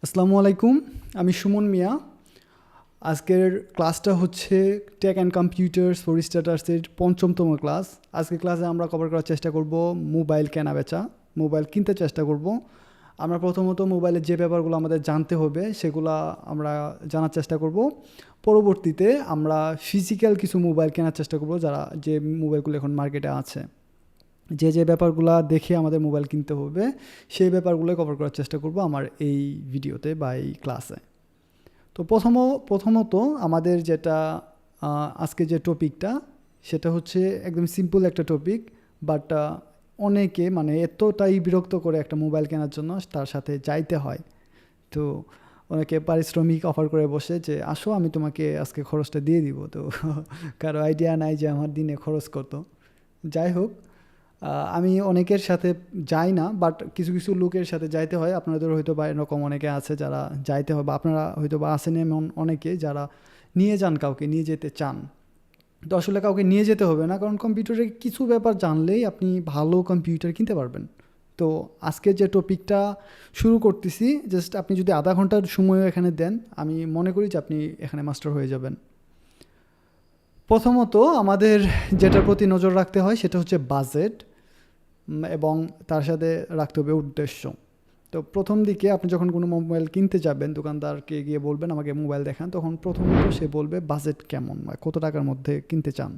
আসসালামু আলাইকুম। আমি সুমন মিয়া। আজকের ক্লাসটা হচ্ছে টেক অ্যান্ড কম্পিউটার্স ফর স্টার্টার্সের পঞ্চমতম ক্লাস। আজকের ক্লাসে আমরা কভার করার চেষ্টা করব মোবাইল কেনা বেচা, মোবাইল কিনতে চেষ্টা করব। আমরা প্রথমত মোবাইলের যে ব্যাপারগুলো আমাদের জানতে হবে সেগুলা আমরা জানার চেষ্টা করব। পরবর্তীতে আমরা ফিজিক্যাল কিছু মোবাইল কেনার চেষ্টা করব, যে মোবাইলগুলো এখন মার্কেটে আছে। যে ব্যাপারগুলো দেখে আমাদের মোবাইল কিনতে হবে সেই ব্যাপারগুলো কভার করার চেষ্টা করব আমার এই ভিডিওতে বা এই ক্লাসে। তো প্রথমত আমাদের যেটা আজকে যে টপিকটা সেটা হচ্ছে একদম সিম্পল একটা টপিক, বাট অনেকে মানে এতটাই বিরক্ত করে একটা মোবাইল কেনার জন্য তার সাথে যাইতে হয়। তো অনেকে পারিশ্রমিক অফার করে বসে যে আসো আমি তোমাকে আজকে খরচটা দিয়ে দিব। তো কারো আইডিয়া নাই যে আমার দিনে খরচ কত। যাই হোক, আমি অনেকের সাথে যাই না, বাট কিছু কিছু লোকের সাথে যাইতে হয়। আপনাদের হয়তো বা এরকম অনেকে আছে যারা যাইতে হয়, বা আপনারা হয়তো বা আছেন এমন অনেকে যারা নিয়ে যান, কাউকে নিয়ে যেতে চান। তো আসলে কাউকে নিয়ে যেতে হবে না, কারণ কম্পিউটারের কিছু ব্যাপার জানলেই আপনি ভালো কম্পিউটার কিনতে পারবেন। তো আজকে যে টপিকটা শুরু করতেছি, জাস্ট আপনি যদি আধা ঘন্টার সময়ও এখানে দেন, আমি মনে করি যে আপনি এখানে মাস্টার হয়ে যাবেন। প্রথমত আমাদের যেটার প্রতি নজর রাখতে হয় সেটা হচ্ছে বাজেট, এবং তার সাথে রাখতে হবে উদ্দেশ্য। তো প্রথম দিকে আপনি যখন কোনো মোবাইল কিনতে যাবেন, দোকানদারকে গিয়ে বলবেন আমাকে মোবাইল দেখান, তখন প্রথমত সে বলবে বাজেট কেমন বা কত টাকার মধ্যে কিনতে চান।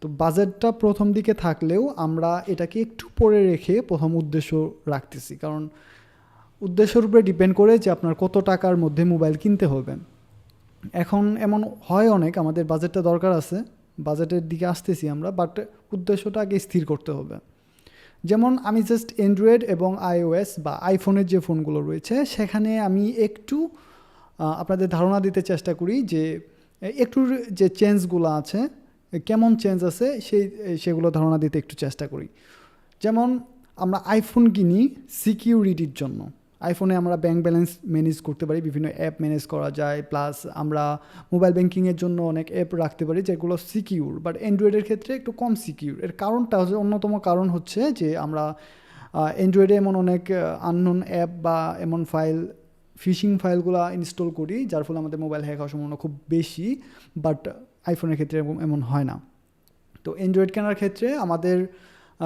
তো বাজেটটা প্রথম দিকে থাকলেও আমরা এটাকে একটু পরে রেখে প্রথম উদ্দেশ্য রাখতেছি, কারণ উদ্দেশ্যের উপরে ডিপেন্ড করে যে আপনার কত টাকার মধ্যে মোবাইল কিনতে হবে। এখন এমন হয় অনেক আমাদের বাজেটটা দরকার আছে, বাজেটের দিকে আসতেছি আমরা, বাট উদ্দেশ্যটা আগে স্থির করতে হবে। যেমন আমি জাস্ট অ্যান্ড্রয়েড এবং আইওএস বা আইফোনের যে ফোনগুলো রয়েছে সেখানে আমি একটু আপনাদের ধারণা দিতে চেষ্টা করি যে একটু যে চেঞ্জগুলো আছে, কেমন চেঞ্জ আছে সেগুলো ধারণা দিতে একটু চেষ্টা করি। যেমন আমরা আইফোন কিনি সিকিউরিটির জন্য। আইফোনে আমরা ব্যাংক ব্যালেন্স ম্যানেজ করতে পারি, বিভিন্ন অ্যাপ ম্যানেজ করা যায়, প্লাস আমরা মোবাইল ব্যাংকিংয়ের জন্য অনেক অ্যাপ রাখতে পারি যেগুলো সিকিউর। বাট অ্যান্ড্রয়েডের ক্ষেত্রে একটু কম সিকিউর। এর কারণটা হচ্ছে, অন্যতম কারণ হচ্ছে যে আমরা অ্যান্ড্রয়েডে এমন অনেক আননোন অ্যাপ বা এমন ফাইল, ফিশিং ফাইলগুলো ইনস্টল করি যার ফলে আমাদের মোবাইল হ্যাক হওয়ার সম্ভাবনা খুব বেশি। বাট আইফোনের ক্ষেত্রে এমন হয় না। তো অ্যান্ড্রয়েড কেনার ক্ষেত্রে আমাদের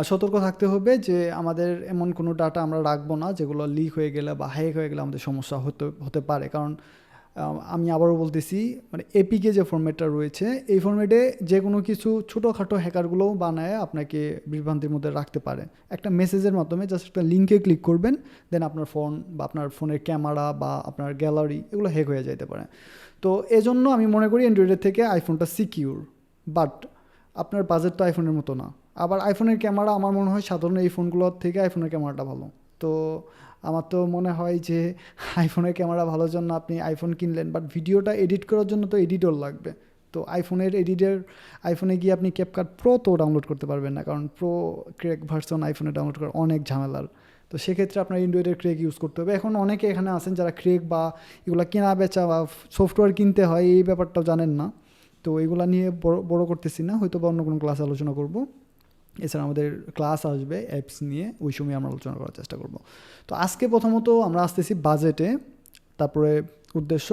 সতর্ক থাকতে হবে যে আমাদের এমন কোনো ডাটা আমরা রাখবো না যেগুলো লিক হয়ে গেলে বা হ্যাক হয়ে গেলে আমাদের সমস্যা হতে পারে। কারণ আমি আবারও বলতেছি, মানে এপিকে যে ফরম্যাটটা রয়েছে এই ফরম্যাটে যে কোনো কিছু ছোটোখাটো হ্যাকারগুলোও বানায় আপনাকে বিভ্রান্তির মধ্যে রাখতে পারে। একটা মেসেজের মাধ্যমে জাস্ট একটা লিঙ্কে ক্লিক করবেন, দেন আপনার ফোন বা আপনার ফোনের ক্যামেরা বা আপনার গ্যালারি এগুলো হ্যাক হয়ে যেতে পারে। তো এজন্য আমি মনে করি অ্যান্ড্রয়েডের থেকে আইফোনটা সিকিউর। বাট আপনার বাজেটটা আইফোনের মতো না। আবার আইফোনের ক্যামেরা আমার মনে হয় সাধারণ এই ফোনগুলোর থেকে আইফোনের ক্যামেরাটা ভালো। তো আমার তো মনে হয় যে আইফোনের ক্যামেরা ভালোর জন্য আপনি আইফোন কিনলেন, বাট ভিডিওটা এডিট করার জন্য তো এডিটর লাগবে। তো আইফোনে গিয়ে আপনি ক্যাপকাট প্রো তো ডাউনলোড করতে পারবেন না, কারণ প্রো ক্র্যাক ভার্সন আইফোনে ডাউনলোড করা অনেক ঝামেলার। তো সেক্ষেত্রে আপনার অ্যান্ড্রয়েডের ক্রেক ইউজ করতে হবে। এখন অনেকে এখানে আছেন যারা ক্রেক বা এগুলো কেনা বেচা বা সফটওয়্যার কিনতে হয় এই ব্যাপারটাও জানেন না। তো এগুলো নিয়ে বড় করতেছি না, হয়তো বা অন্য কোনো ক্লাসে আলোচনা করব। এছাড়া আমাদের ক্লাস আসবে অ্যাপস নিয়ে, ওই সময় আমরা আলোচনা করার চেষ্টা করব। তো আজকে প্রথমত আমরা আসতেছি বাজেটে, তারপরে উদ্দেশ্য।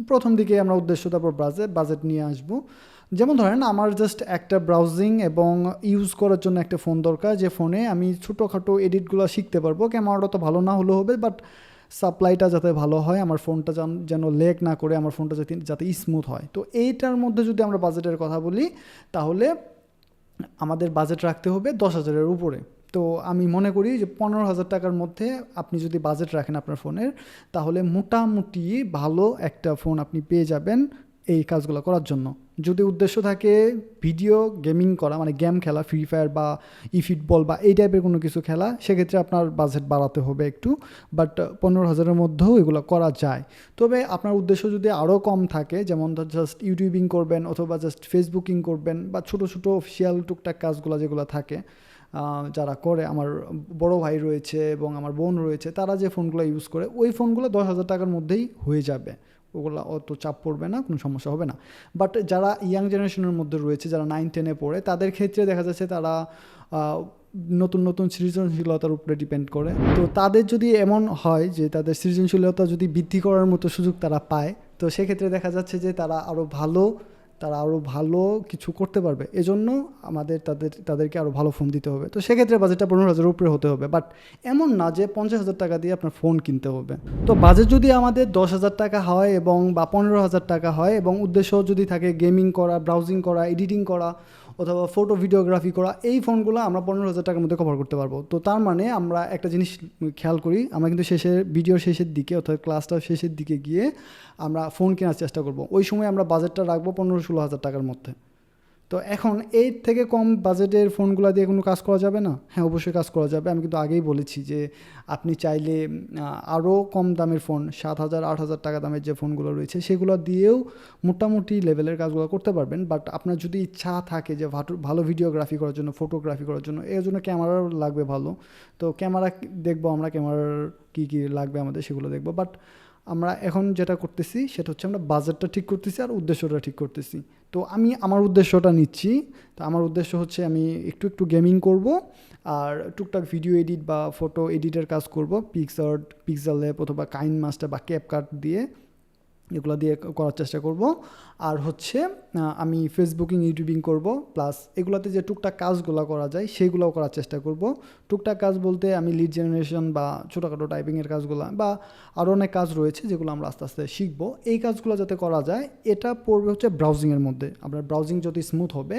প্রথম দিকে আমরা উদ্দেশ্য তারপর বাজেট নিয়ে আসব। যেমন ধরেন আমার জাস্ট একটা ব্রাউজিং এবং ইউজ করার জন্য একটা ফোন দরকার, যে ফোনে আমি ছোটোখাটো এডিটগুলো শিখতে পারবো। ক্যামেরাটা তো ভালো না হলেও হবে, বাট সাপ্লাইটা যাতে ভালো হয়, আমার ফোনটা যেন লেগ না করে, আমার ফোনটা যাতে স্মুথ হয়। তো এইটার মধ্যে যদি আমরা বাজেটের কথা বলি, তাহলে আমাদের বাজেট রাখতে হবে 10,000-এর উপরে। তো আমি মনে করি যে 15,000 টাকার মধ্যে আপনি যদি বাজেট রাখেন আপনার ফোনের, তাহলে মোটামুটি ভালো একটা ফোন আপনি পেয়ে যাবেন এই কাজগুলো করার জন্য। যদি উদ্দেশ্য থাকে ভিডিও গেমিং করা, মানে গেম খেলা, ফ্রি ফায়ার বা ফুটবল বা এই টাইপের কোনো কিছু খেলা, সেক্ষেত্রে আপনার বাজেট বাড়াতে হবে একটু। বাট 15,000-এর মধ্যেও এগুলো করা যায়। তবে আপনার উদ্দেশ্য যদি আরও কম থাকে, যেমন জাস্ট ইউটিউবিং করবেন অথবা জাস্ট ফেসবুকিং করবেন বা ছোটো ছোটো অফিসিয়াল টুকটাক কাজগুলো যেগুলো থাকে যারা করে, আমার বড় ভাই রয়েছে এবং আমার বোন রয়েছে, তারা যে ফোনগুলো ইউজ করে ওই ফোনগুলো 10,000 টাকার মধ্যেই হয়ে যাবে। ওগুলো অত চাপ পড়বে না, কোনো সমস্যা হবে না। বাট যারা ইয়াং জেনারেশনের মধ্যে রয়েছে, যারা 9-10-এ পড়ে, তাদের ক্ষেত্রে দেখা যাচ্ছে তারা নতুন নতুন সৃজনশীলতার উপরে ডিপেন্ড করে। তো তাদের যদি এমন হয় যে তাদের সৃজনশীলতা যদি বৃদ্ধি করার মতো সুযোগ তারা পায়, তো সেক্ষেত্রে দেখা যাচ্ছে যে তারা আরও ভালো কিছু করতে পারবে। এজন্য আমাদের তাদেরকে আরও ভালো ফোন দিতে হবে। তো সেক্ষেত্রে বাজেটটা 15,000 উপরে হতে হবে, বাট এমন না যে 50,000 টাকা দিয়ে আপনার ফোন কিনতে হবে। তো বাজেট যদি আমাদের 10,000 টাকা হয় এবং বা 15,000 টাকা হয় এবং উদ্দেশ্য যদি থাকে গেমিং করা, ব্রাউজিং করা, এডিটিং করা অথবা ফটো ভিডিওগ্রাফি করা, এই ফোনগুলো আমরা 15,000 টাকার মধ্যে কভার করতে পারবো। তো তার মানে আমরা একটা জিনিস খেয়াল করি, আমরা কিন্তু ভিডিওর শেষের দিকে অর্থাৎ ক্লাসটার শেষের দিকে গিয়ে আমরা ফোন কেনার চেষ্টা করব। ওই সময় আমরা বাজেটটা রাখবো 15-16,000 টাকার মধ্যে। তো এখন এর থেকে কম বাজেটের ফোনগুলো দিয়ে কোনো কাজ করা যাবে না? হ্যাঁ, অবশ্যই কাজ করা যাবে। আমি কিন্তু আগেই বলেছি যে আপনি চাইলে আরও কম দামের ফোন 7,000-8,000 টাকা দামের যে ফোনগুলো রয়েছে সেগুলো দিয়েও মোটামুটি লেভেলের কাজগুলো করতে পারবেন। বাট আপনার যদি ইচ্ছা থাকে যে ভালো ভিডিওগ্রাফি করার জন্য, ফটোগ্রাফি করার জন্য, এর জন্য ক্যামেরা লাগবে ভালো। তো ক্যামেরা দেখবো আমরা, ক্যামেরার কী কী লাগবে আমাদের সেগুলো দেখবো। বাট আমরা এখন যেটা করতেছি সেটা হচ্ছে আমরা বাজেটটা ঠিক করতেছি আর উদ্দেশ্যটা ঠিক করতেছি। তো আমি আমার উদ্দেশ্যটা নিচ্ছি। তো আমার উদ্দেশ্য হচ্ছে আমি একটু গেমিং করব আর টুকটাক ভিডিও এডিট বা ফটো এডিটের কাজ করব পিক্সেল ল্যাব অথবা কাইন মাস্টার বা ক্যাপকাট দিয়ে, এগুলো দিয়ে করার চেষ্টা করব। আর হচ্ছে আমি ফেসবুকিং ইউটিউবিং করব, প্লাস এগুলোতে যে টুকটাক কাজগুলো করা যায় সেগুলোও করার চেষ্টা করব। টুকটাক কাজ বলতে আমি লিড জেনারেশন বা ছোটোখাটো টাইপিংয়ের কাজগুলো বা আরও অনেক কাজ রয়েছে যেগুলো আমরা আস্তে আস্তে শিখবো। এই কাজগুলো যাতে করা যায়, এটা পড়বে হচ্ছে ব্রাউজিংয়ের মধ্যে। আপনার ব্রাউজিং যত স্মুথ হবে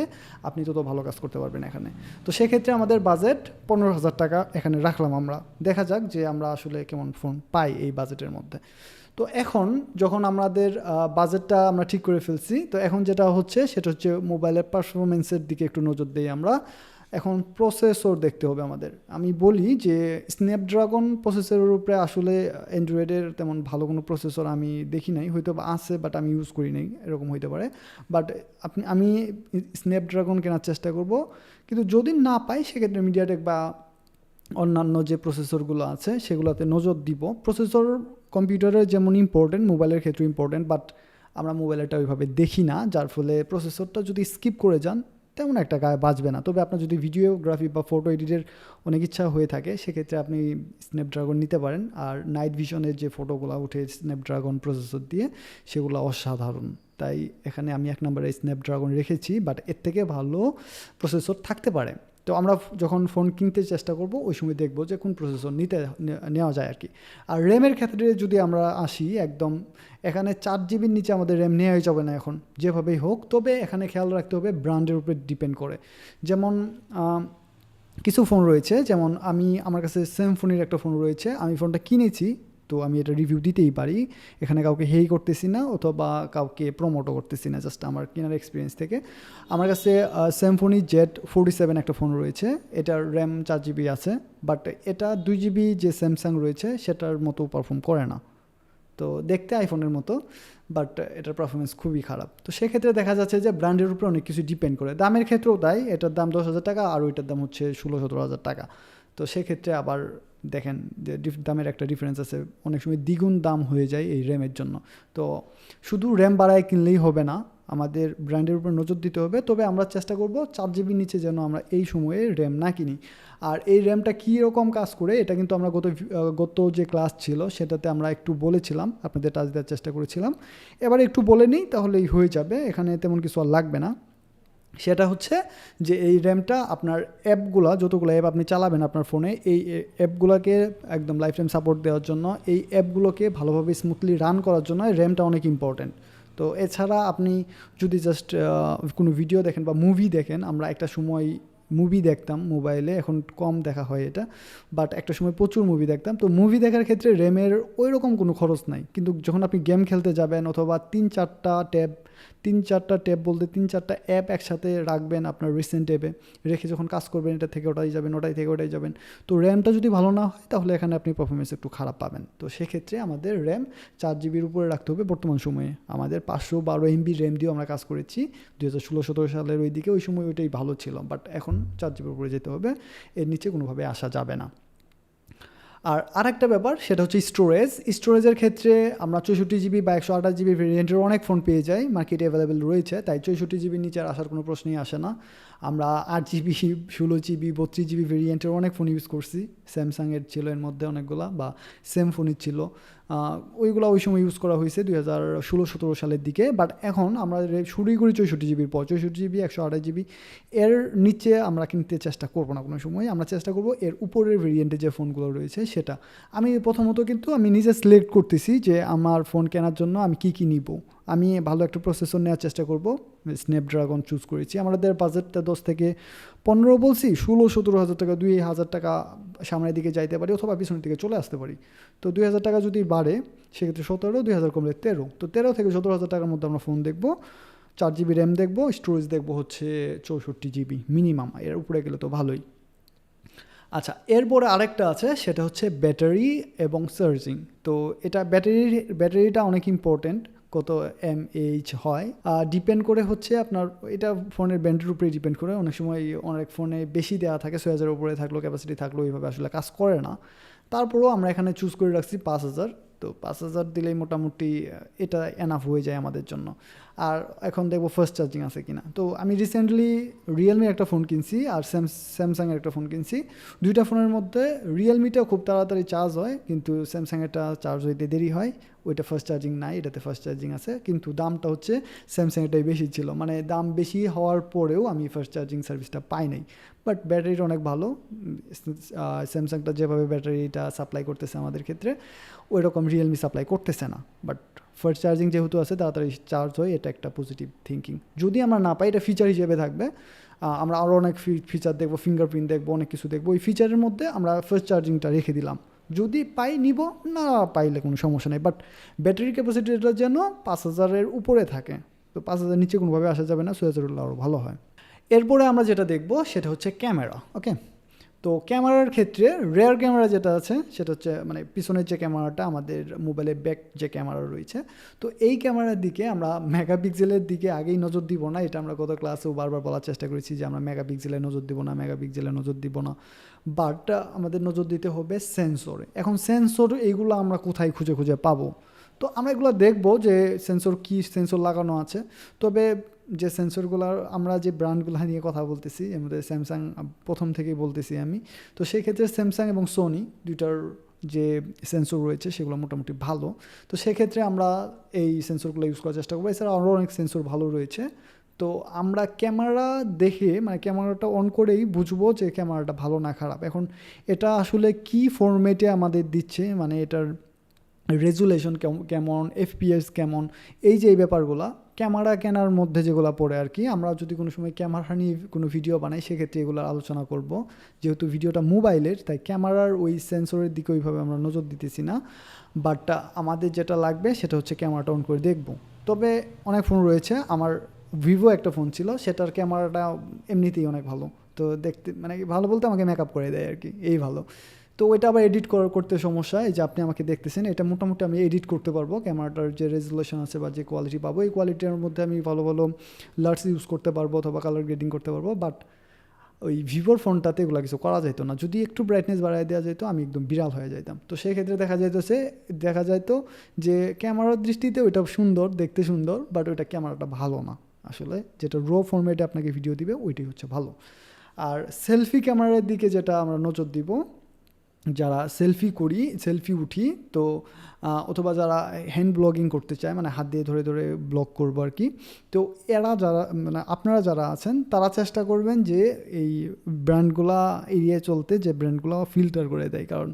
আপনি তত ভালো কাজ করতে পারবেন এখানে। তো সেক্ষেত্রে আমাদের বাজেট 15,000 টাকা এখানে রাখলাম আমরা। দেখা যাক যে আমরা আসলে কেমন ফোন পাই এই বাজেটের মধ্যে। তো এখন যখন আমাদের বাজেটটা আমরা ঠিক করে ফেলছি, তো এখন যেটা হচ্ছে সেটা হচ্ছে মোবাইলের পারফরমেন্সের দিকে একটু নজর দিই আমরা। এখন প্রসেসর দেখতে হবে আমাদের। আমি বলি যে স্ন্যাপড্রাগন প্রসেসরের উপরে আসলে অ্যান্ড্রয়েডের তেমন ভালো কোনো প্রসেসর আমি দেখি নাই, হয়তো আছে বাট আমি ইউজ করি নাই, এরকম হইতে পারে। বাট আমি স্ন্যাপড্রাগন কেনার চেষ্টা করব, কিন্তু যদি না পাই সেক্ষেত্রে মিডিয়াটেক বা অন্যান্য যে প্রসেসরগুলো আছে সেগুলোতে নজর দিব। প্রসেসর কম্পিউটারের যেমন ইম্পর্টেন্ট, মোবাইলের ক্ষেত্রে ইম্পর্টেন্ট, বাট আমরা মোবাইলটা ওইভাবে দেখি না, যার ফলে প্রসেসরটা যদি স্কিপ করে যান তেমন একটা গায়ে বাজবে না। তবে আপনার যদি ভিডিওগ্রাফি বা ফটো এডিটের অনেক ইচ্ছা হয়ে থাকে সেক্ষেত্রে আপনি স্ন্যাপড্রাগন নিতে পারেন। আর নাইট ভিশনের যে ফটোগুলো উঠে স্ন্যাপড্রাগন প্রসেসর দিয়ে, সেগুলো অসাধারণ। তাই এখানে আমি 1 নম্বরে স্ন্যাপড্রাগন রেখেছি, বাট এর থেকে ভালো প্রসেসর থাকতে পারে। তো আমরা যখন ফোন কিনতে চেষ্টা করব ওই সময় দেখব যে কোন প্রসেসর নেওয়া যায় আর কি। আর র্যামের ক্ষেত্রে যদি আমরা আসি, একদম এখানে 4 জিবির নিচে আমাদের র্যাম নেওয়াই যাবে না এখন যেভাবেই হোক। তবে এখানে খেয়াল রাখতে হবে ব্র্যান্ডের উপরে ডিপেন্ড করে। যেমন কিছু ফোন রয়েছে, যেমন আমার কাছে স্যামসাংয়ের একটা ফোন রয়েছে, আমি ফোনটা কিনেছি, তো আমি এটা রিভিউ দিতেই পারি। এখানে কাউকে হেই করতেছি না অথবা কাউকে প্রমোটও করতেছি না, জাস্ট আমার কেনার এক্সপিরিয়েন্স থেকে। আমার কাছে স্যামসাং Z47 একটা ফোন রয়েছে, এটার র্যাম 4 জিবি আছে, বাট এটা 2 জিবি যে স্যামসাং রয়েছে সেটার মতো পারফর্ম করে না। তো দেখতে আইফোনের মতো, বাট এটার পারফরমেন্স খুবই খারাপ। তো সেক্ষেত্রে দেখা যাচ্ছে যে ব্র্যান্ডের উপরে অনেক কিছু ডিপেন্ড করে। দামের ক্ষেত্রেও তাই, এটার দাম 10,000 টাকা আর ওইটার দাম হচ্ছে 16-17 হাজার টাকা। তো সেক্ষেত্রে আবার দেখেন যে দামের একটা ডিফারেন্স আছে, অনেক সময় দ্বিগুণ দাম হয়ে যায় এই র্যামের জন্য। তো শুধু র্যাম বাড়ায় কিনলেই হবে না, আমাদের ব্র্যান্ডের উপর নজর দিতে হবে। তবে আমরা চেষ্টা করব 4 জিবির নিচে যেন আমরা এই সময়ে র্যাম না কিনি। আর এই র্যামটা কী রকম কাজ করে এটা কিন্তু আমরা গত যে ক্লাস ছিল সেটাতে আমরা একটু বলেছিলাম, আপনাদের টাচ দেওয়ার চেষ্টা করেছিলাম। এবার একটু বলে নিই তাহলেই হয়ে যাবে, এখানে তেমন কিছু আর লাগবে না। সেটা হচ্ছে যে এই র্যামটা আপনার অ্যাপগুলো, যতগুলো অ্যাপ আপনি চালাবেন আপনার ফোনে, এই অ্যাপগুলোকে একদম লাইফ টাইম সাপোর্ট দেওয়ার জন্য, এই অ্যাপগুলোকে ভালোভাবে স্মুথলি রান করার জন্য র্যামটা অনেক ইম্পর্ট্যান্ট। তো এছাড়া আপনি যদি জাস্ট কোনো ভিডিও দেখেন বা মুভি দেখেন, আমরা একটা সময় মুভি দেখতাম মোবাইলে, এখন কম দেখা হয় এটা, বাট একটা সময় প্রচুর মুভি দেখতাম। তো মুভি দেখার ক্ষেত্রে র্যামের ওই রকম কোনো খরচ নাই, কিন্তু যখন আপনি গেম খেলতে যাবেন অথবা 3-4টা ট্যাব বলতে 3-4টা অ্যাপ একসাথে রাখবেন আপনার রিসেন্ট অ্যাপে, রেখে যখন কাজ করবেন এটা থেকে ওটাই যাবেন, ওটাই থেকে ওটাই যাবেন, তো র্যামটা যদি ভালো না হয় তাহলে এখানে আপনি পারফরমেন্স একটু খারাপ পাবেন। তো সেক্ষেত্রে আমাদের র্যাম 4 জিবির উপরে রাখতে হবে বর্তমান সময়ে। আমাদের 512 MB র্যাম দিয়েও আমরা কাজ করেছি 2016-17 সালের ওই দিকে, ওই সময় ওইটাই ভালো ছিল, বাট এখন 4 জিবির উপরে যেতে হবে, এর নিচে কোনোভাবে আসা যাবে না। আর আরেকটা ব্যাপার সেটা হচ্ছে স্টোরেজের ক্ষেত্রে আমরা 64 GB বা 128 GB ভেরিয়েন্টের অনেক ফোন পেয়ে যাই, মার্কেটে অ্যাভেলেবেল রয়েছে, তাই 64 GB নিচে আসার কোনো প্রশ্নই আসে না। আমরা 8 GB 16 GB 32 GB ভেরিয়েন্টের অনেক ফোন ইউজ করছি, স্যামসাংয়ের ছিল এর মধ্যে অনেকগুলা, বা সেম ফোনই ছিল, ওইগুলো ওই সময় ইউজ করা হয়েছে 2016-17 সালের দিকে। বাট এখন আমরা শুরুই করি 64 GB পর, 64 GB 128 GB এর নিচে আমরা কিনতে চেষ্টা করবো না কোনো সময়, আমরা চেষ্টা করবো এর উপরের ভেরিয়েন্টে যে ফোনগুলো রয়েছে সেটা। আমি প্রথমত কিন্তু আমি নিজে সিলেক্ট করতেছি যে আমার ফোন কেনার জন্য আমি কী নিব। আমি ভালো একটা প্রসেসর নেওয়ার চেষ্টা করব, স্ন্যাপড্রাগন চুজ করেছি। আমাদের বাজেটটা 10 থেকে 15 বলছি, 16-17 হাজার টাকা, 2,000 টাকা সামনের দিকে যাইতে পারি অথবা পিছনের দিকে চলে আসতে পারি। তো 2,000 টাকা যদি বাড়ে সেক্ষেত্রে 17, 2,000 কমলে 13, তো 13 থেকে 17 হাজার টাকার মধ্যে আমরা ফোন দেখবো। 4 GB র্যাম দেখবো, স্টোরেজ দেখবো হচ্ছে 64 GB মিনিমাম, এর উপরে গেলে তো ভালোই। আচ্ছা, এরপরে আরেকটা আছে, সেটা হচ্ছে ব্যাটারি এবং চার্জিং। তো এটা ব্যাটারিটা অনেক ইম্পর্টেন্ট, কত mAh হয় ডিপেন্ড করে হচ্ছে আপনার, এটা ফোনের ব্র্যান্ডের উপরে ডিপেন্ড করে। অনেক সময় অনেক ফোনে বেশি দেওয়া থাকে, 6,000 উপরে থাকলো ক্যাপাসিটি থাকলো, এইভাবে আসলে কাজ করে না। তারপরেও আমরা এখানে চুজ করে রাখছি 5,000। তো 5,000 দিলেই মোটামুটি এটা এনাফ হয়ে যায় আমাদের জন্য। আর এখন দেখবো ফার্স্ট চার্জিং আছে কিনা। তো আমি রিসেন্টলি রিয়েলমির একটা ফোন কিনছি আর স্যামসাংয়ের একটা ফোন কিনছি। দুইটা ফোনের মধ্যে রিয়েলমিটা খুব তাড়াতাড়ি চার্জ হয়, কিন্তু স্যামসাংয়েরটা চার্জ হইতে দেরি হয়। ওইটা ফার্স্ট চার্জিং নাই, এটাতে ফার্স্ট চার্জিং আছে, কিন্তু দামটা হচ্ছে স্যামসাংয়েরটাই বেশি ছিল। মানে দাম বেশি হওয়ার পরেও আমি ফার্স্ট চার্জিং সার্ভিসটা পাই নাই। বাট ব্যাটারিটা অনেক ভালো, স্যামসাংটা যেভাবে ব্যাটারিটা সাপ্লাই করতেছে আমাদের ক্ষেত্রে ওই রকম রিয়েলমি সাপ্লাই করতেছে না। বাট ফার্স্ট চার্জিং যেহেতু আছে তাড়াতাড়ি চার্জ হয়, এটা একটা পজিটিভ থিঙ্কিং। যদি আমরা না পাই, এটা ফিচার হিসেবে থাকবে। আমরা আরও অনেক ফিচার দেখবো, ফিঙ্গারপ্রিন্ট দেখবো, অনেক কিছু দেখবো। ওই ফিচারের মধ্যে আমরা ফার্স্ট চার্জিংটা রেখে দিলাম, যদি পাই নিব, না পাইলে কোনো সমস্যা নেই। বাট ব্যাটারি ক্যাপাসিটিটা যেন 5,000-এর উপরে থাকে। তো 5,000 নিচে কোনোভাবে আসা যাবে না, 6,000 আরও ভালো হয়। এরপরে আমরা যেটা দেখব সেটা হচ্ছে ক্যামেরা। ওকে, তো ক্যামেরার ক্ষেত্রে রেয়ার ক্যামেরা যেটা আছে সেটা হচ্ছে মানে পিছনের যে ক্যামেরাটা, আমাদের মোবাইলের ব্যাক যে ক্যামেরা রয়েছে, তো এই ক্যামেরার দিকে আমরা মেগাপিক্সেলের দিকে আগেই নজর দিব না। এটা আমরা গত ক্লাসেও বারবার বলার চেষ্টা করেছি যে আমরা মেগাপিক্সেলে নজর দিব না। বাট আমাদের নজর দিতে হবে সেন্সরে। এখন সেন্সর এইগুলো আমরা কোথায় খুঁজে পাবো? তো আমরা এগুলো দেখবো যে সেন্সর লাগানো আছে। তবে যে সেন্সরগুলো, আমরা যে ব্র্যান্ডগুলো নিয়ে কথা বলতেছি এর মধ্যে স্যামসাং প্রথম থেকেই বলতেছি আমি। তো সেই ক্ষেত্রে স্যামসাং এবং সোনি দুইটার যে সেন্সর রয়েছে সেগুলো মোটামুটি ভালো। তো সেক্ষেত্রে আমরা এই সেন্সরগুলো ইউজ করার চেষ্টা করবো। এছাড়া আরও অনেক সেন্সর ভালো রয়েছে। তো আমরা ক্যামেরা দেখে, মানে ক্যামেরাটা অন করেই বুঝবো যে ক্যামেরাটা ভালো না খারাপ। এখন এটা আসলে কি ফরম্যাটে আমাদের দিচ্ছে, মানে এটার রেজুলেশন কেমন, FPS কেমন, এই যে এই ব্যাপারগুলো ক্যামেরা কেনার মধ্যে যেগুলো পড়ে আর কি। আমরা যদি কোনো সময় ক্যামেরা নিয়ে কোনো ভিডিও বানাই সেক্ষেত্রে এগুলো আলোচনা করব। যেহেতু ভিডিওটা মোবাইলের, তাই ক্যামেরার ওই সেন্সরের দিকে ওইভাবে আমরা নজর দিতেছি না। বাট আমাদের যেটা লাগবে সেটা হচ্ছে ক্যামেরাটা অন করে দেখব। তবে অনেক ফোন রয়েছে, আমার ভিভো একটা ফোন ছিল, সেটার ক্যামেরাটা এমনিতেই অনেক ভালো। তো দেখতে মানে ভালো বলতে আমাকে মেকআপ করে দেয় আর কি, এই ভালো। তো ওইটা আবার এডিট করতে সমস্যা, এই যে আপনি আমাকে দেখতেছেন, এটা মোটামুটি আমি এডিট করতে পারবো। ক্যামেরাটার যে রেজুলেশন আছে বা যে কোয়ালিটি পাবো, এই কোয়ালিটির মধ্যে আমি ভালো লার্স ইউজ করতে পারবো অথবা কালার গ্রেডিং করতে পারবো। বাট ওই ভিভোর ফোনটাতে এগুলো কিছু করা যেত না। যদি একটু ব্রাইটনেস বাড়াই দেওয়া যেত আমি একদম বিড়াল হয়ে যাইতাম। তো সেই ক্ষেত্রে দেখা যাইতো যে ক্যামেরার দৃষ্টিতে ওইটা সুন্দর, দেখতে সুন্দর, বাট ওইটা ক্যামেরাটা ভালো না আসলে। যেটা র ফরম্যাটে আপনাকে ভিডিও দিবে ওইটাই হচ্ছে ভালো। আর সেলফি ক্যামেরার দিকে যেটা আমরা নজর দিব, যারা সেলফি উঠি, তো অথবা যারা হ্যান্ড ব্লগিং করতে চায়, মানে হাত দিয়ে ধরে ধরে ব্লগ করবো আর কি। তো মানে আপনারা যারা আছেন তারা চেষ্টা করবেন যে এই ব্র্যান্ডগুলা এড়িয়ে চলতে, যে ব্র্যান্ডগুলো ফিল্টার করে দেয়। কারণ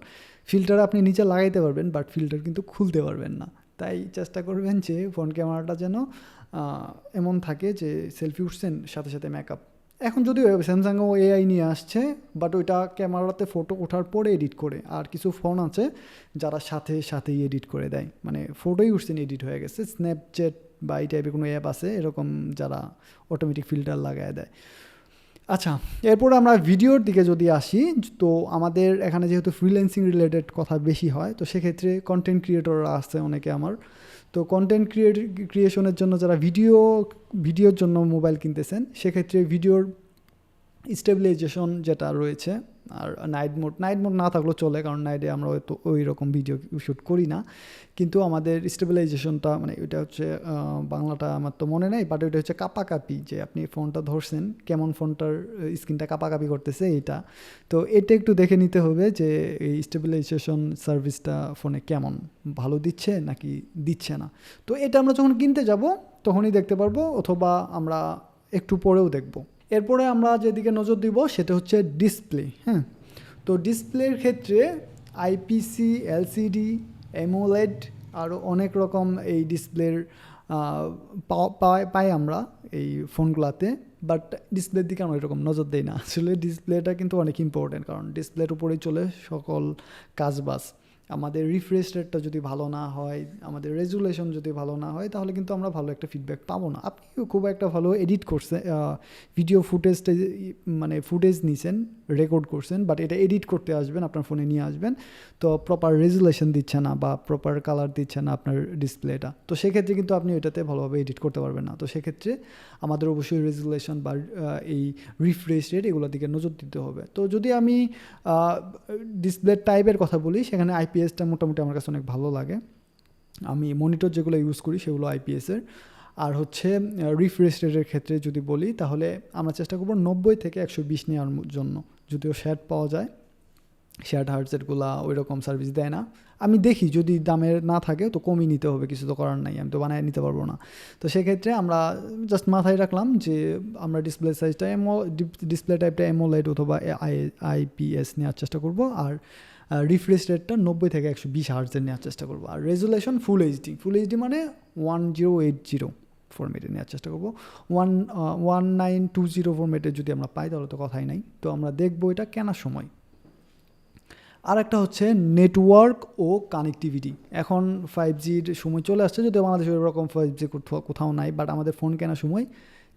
ফিল্টার আপনি নিচে লাগাইতে পারবেন, বাট ফিল্টার কিন্তু খুলতে পারবেন না। তাই চেষ্টা করবেন যে ফোন ক্যামেরাটা যেন এমন থাকে যে সেলফি উঠছেন সাথে সাথে মেকআপ। এখন যদিও স্যামসাংও AI নিয়ে আসছে, বাট ওইটা ক্যামেরাতে ফটো ওঠার পরে এডিট করে। আর কিছু ফোন আছে যারা সাথেই এডিট করে দেয়, মানে ফটোই উঠছেন এডিট হয়ে গেছে। স্ন্যাপচ্যাট বা এই টাইপের কোনো অ্যাপ আছে এরকম, যারা অটোমেটিক ফিল্টার লাগায় দেয়। আচ্ছা, এরপর আমরা ভিডিওর দিকে যদি আসি, তো আমাদের এখানে যেহেতু ফ্রিল্যান্সিং রিলেটেড কথা বেশি হয়, তো সেক্ষেত্রে কন্টেন্ট ক্রিয়েটররা আসছে অনেকে আমার। তো কন্টেন্ট ক্রিয়েশনের জন্য যারা ভিডিওর জন্য মোবাইল কিনতেছেন, সেক্ষেত্রে ভিডিওর স্টেবিলাইজেশন যেটা রয়েছে, আর নাইট মোড না থাকলেও চলে, কারণ নাইটে আমরা হয়তো ওই রকম ভিডিও শ্যুট করি না, কিন্তু আমাদের স্টেবিলাইজেশনটা মানে ওইটা হচ্ছে বাংলাটা আমার তো মনে নেই, বাট ওইটা হচ্ছে কাপাকাপি, যে আপনি ফোনটা ধরছেন কেমন ফোনটার স্ক্রিনটা কাপাকাপি করতেছে এইটা। তো এটা একটু দেখে নিতে হবে যে এই স্টেবিলাইজেশন সার্ভিসটা ফোনে কেমন, ভালো দিচ্ছে নাকি দিচ্ছে না। তো এটা আমরা যখন কিনতে যাব তখনই দেখতে পারবো, অথবা আমরা একটু পরেও দেখব। এরপরে আমরা যেদিকে নজর দিব সেটা হচ্ছে ডিসপ্লে। হ্যাঁ, তো ডিসপ্লের ক্ষেত্রে আইপিসি, এলসিডি, অ্যামোলেড আরও অনেক রকম এই ডিসপ্লের পাই আমরা এই ফোনগুলোতে, বাট ডিসপ্লের দিকে আমরা এরকম নজর দিই না। আসলে ডিসপ্লেটা কিন্তু অনেক ইম্পর্টেন্ট, কারণ ডিসপ্লের উপরেই চলে সকল কাজবাজ। আমাদের রিফ্রেশ রেটটা যদি ভালো না হয়, আমাদের রেজুলেশন যদি ভালো না হয়, তাহলে কিন্তু আমরা ভালো একটা ফিডব্যাক পাবো না। আপনিও খুব একটা ভালো এডিট করছেন, ভিডিও ফুটেজটা মানে ফুটেজ নিছেন, রেকর্ড করছেন, বাট এটা এডিট করতে আসবেন, আপনার ফোনে নিয়ে আসবেন, তো প্রপার রেজুলেশন দিচ্ছে না বা প্রপার কালার দিচ্ছে না আপনার ডিসপ্লেটা, তো সেক্ষেত্রে কিন্তু আপনি এটাতে ভালোভাবে এডিট করতে পারবেন না। তো সেক্ষেত্রে আমাদের অবশ্যই রেজুলেশন বা এই রিফ্রেশ রেট এগুলোর দিকে নজর দিতে হবে। তো যদি আমি ডিসপ্লে টাইপের কথা বলি, সেখানে আইপিএসটা মোটামুটি আমার কাছে অনেক ভালো লাগে। আমি মনিটর যেগুলো ইউজ করি সেগুলো আইপিএসের। আর হচ্ছে রিফ্রেশ রেটের ক্ষেত্রে যদি বলি, তাহলে আমরা চেষ্টা করবো 90 থেকে 120 নেওয়ার জন্য, যদিও শ্যাট পাওয়া যায়, শেয়ার্ড হার্টসেটগুলো ওই রকম সার্ভিস দেয় না। আমি দেখি যদি দামের না থাকে তো কমই নিতে হবে, কিছু তো করার নাই, আমি তো বানায় নিতে পারবো না। তো সেক্ষেত্রে আমরা জাস্ট মাথায় রাখলাম যে আমরা ডিসপ্লে সাইজটা ডিসপ্লে টাইপটা অ্যামোলেড অথবা আইপিএস নেওয়ার চেষ্টা করব, আর রিফ্রেশ রেটটা 90 থেকে 120 হার্টজের নেওয়ার চেষ্টা করবো, আর রেজুলেশন ফুল এইচডি মানে 1080 ফরম্যাটে নেওয়ার চেষ্টা করবো। 1920 ফরম্যাটে যদি আমরা পাই তাহলে তো কথাই নাই। তো আমরা দেখবো এটা কেনার সময়। আর একটা হচ্ছে নেটওয়ার্ক ও কানেক্টিভিটি। এখন 5Gর সময় চলে আসছে, যদিও বাংলাদেশে ওরকম 5G কোথাও নাই, বাট আমাদের ফোন কেনার সময়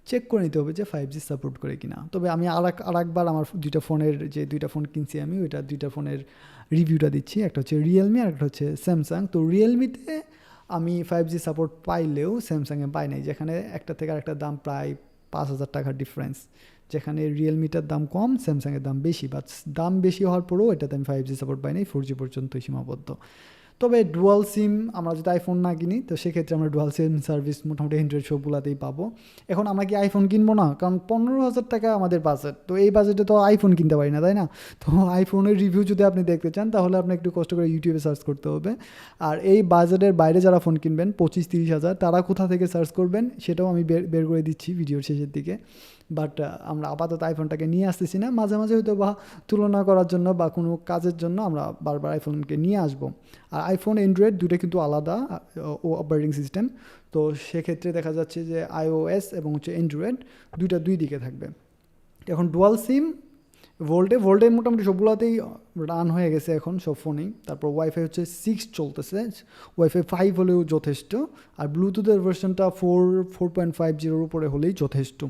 চেক করে নিতে হবে যে 5G সাপোর্ট করে কিনা। তবে আমি আরেকবার আমার দুইটা ফোন কিনছি আমি, ওইটা দুইটা ফোনের রিভিউটা দিচ্ছি। একটা হচ্ছে রিয়েলমি আর একটা হচ্ছে স্যামসাং। তো রিয়েলমিতে আমি 5G সাপোর্ট পাইলেও স্যামসাংয়ে পাই নাই, যেখানে একটা থেকে আরেকটা দাম প্রায় 5,000 টাকার ডিফারেন্স। যেখানে রিয়েলমিটার দাম কম, স্যামসাংয়ের দাম বেশি, বাট দাম বেশি হওয়ার পরেও এটাতে আমি 5G সাপোর্ট পাই নাই, 4G পর্যন্তই সীমাবদ্ধ। তবে ডুয়াল সিম আমরা যদি আইফোন না কিনি, তো সেক্ষেত্রে আমরা ডুয়াল সিম সার্ভিস মোটামুটি অ্যান্ড্রয়েড সবগুলোতেই পাবো। এখন আমরা কি আইফোন কিনবো না? কারণ 15,000 টাকা আমাদের বাজেট, তো এই বাজেটে তো আইফোন কিনতে পারি না, তাই না? তো আইফোনের রিভিউ যদি আপনি দেখতে চান, তাহলে আপনি একটু কষ্ট করে ইউটিউবে সার্চ করতে হবে। আর এই বাজেটের বাইরে যারা ফোন কিনবেন 25-30 হাজার, তারা কোথা থেকে সার্চ করবেন সেটাও আমি বের করে দিচ্ছি ভিডিওর শেষের দিকে। বাট আমরা আপাতত আইফোনটাকে নিয়ে আসতেছি না, মাঝে মাঝে হয়তো বা তুলনা করার জন্য বা কোনো কাজের জন্য আমরা বারবার আইফোনকে নিয়ে আসবো। আর আইফোন অ্যান্ড্রয়েড দুটো কিন্তু আলাদা অপারেটিং সিস্টেম। তো সেক্ষেত্রে দেখা যাচ্ছে যে iOS এবং হচ্ছে অ্যান্ড্রয়েড দুই দিকে থাকবে। এখন ডুয়াল সিম ভোল্টে মোটামুটি সবগুলোতেই রান হয়ে গেছে এখন সব ফোনেই। তারপর ওয়াইফাই হচ্ছে 6 চলতেছে, ওয়াইফাই 5 হলেও যথেষ্ট, আর ব্লুটুথের ভার্সনটা 4.50 উপরে হলেই যথেষ্ট।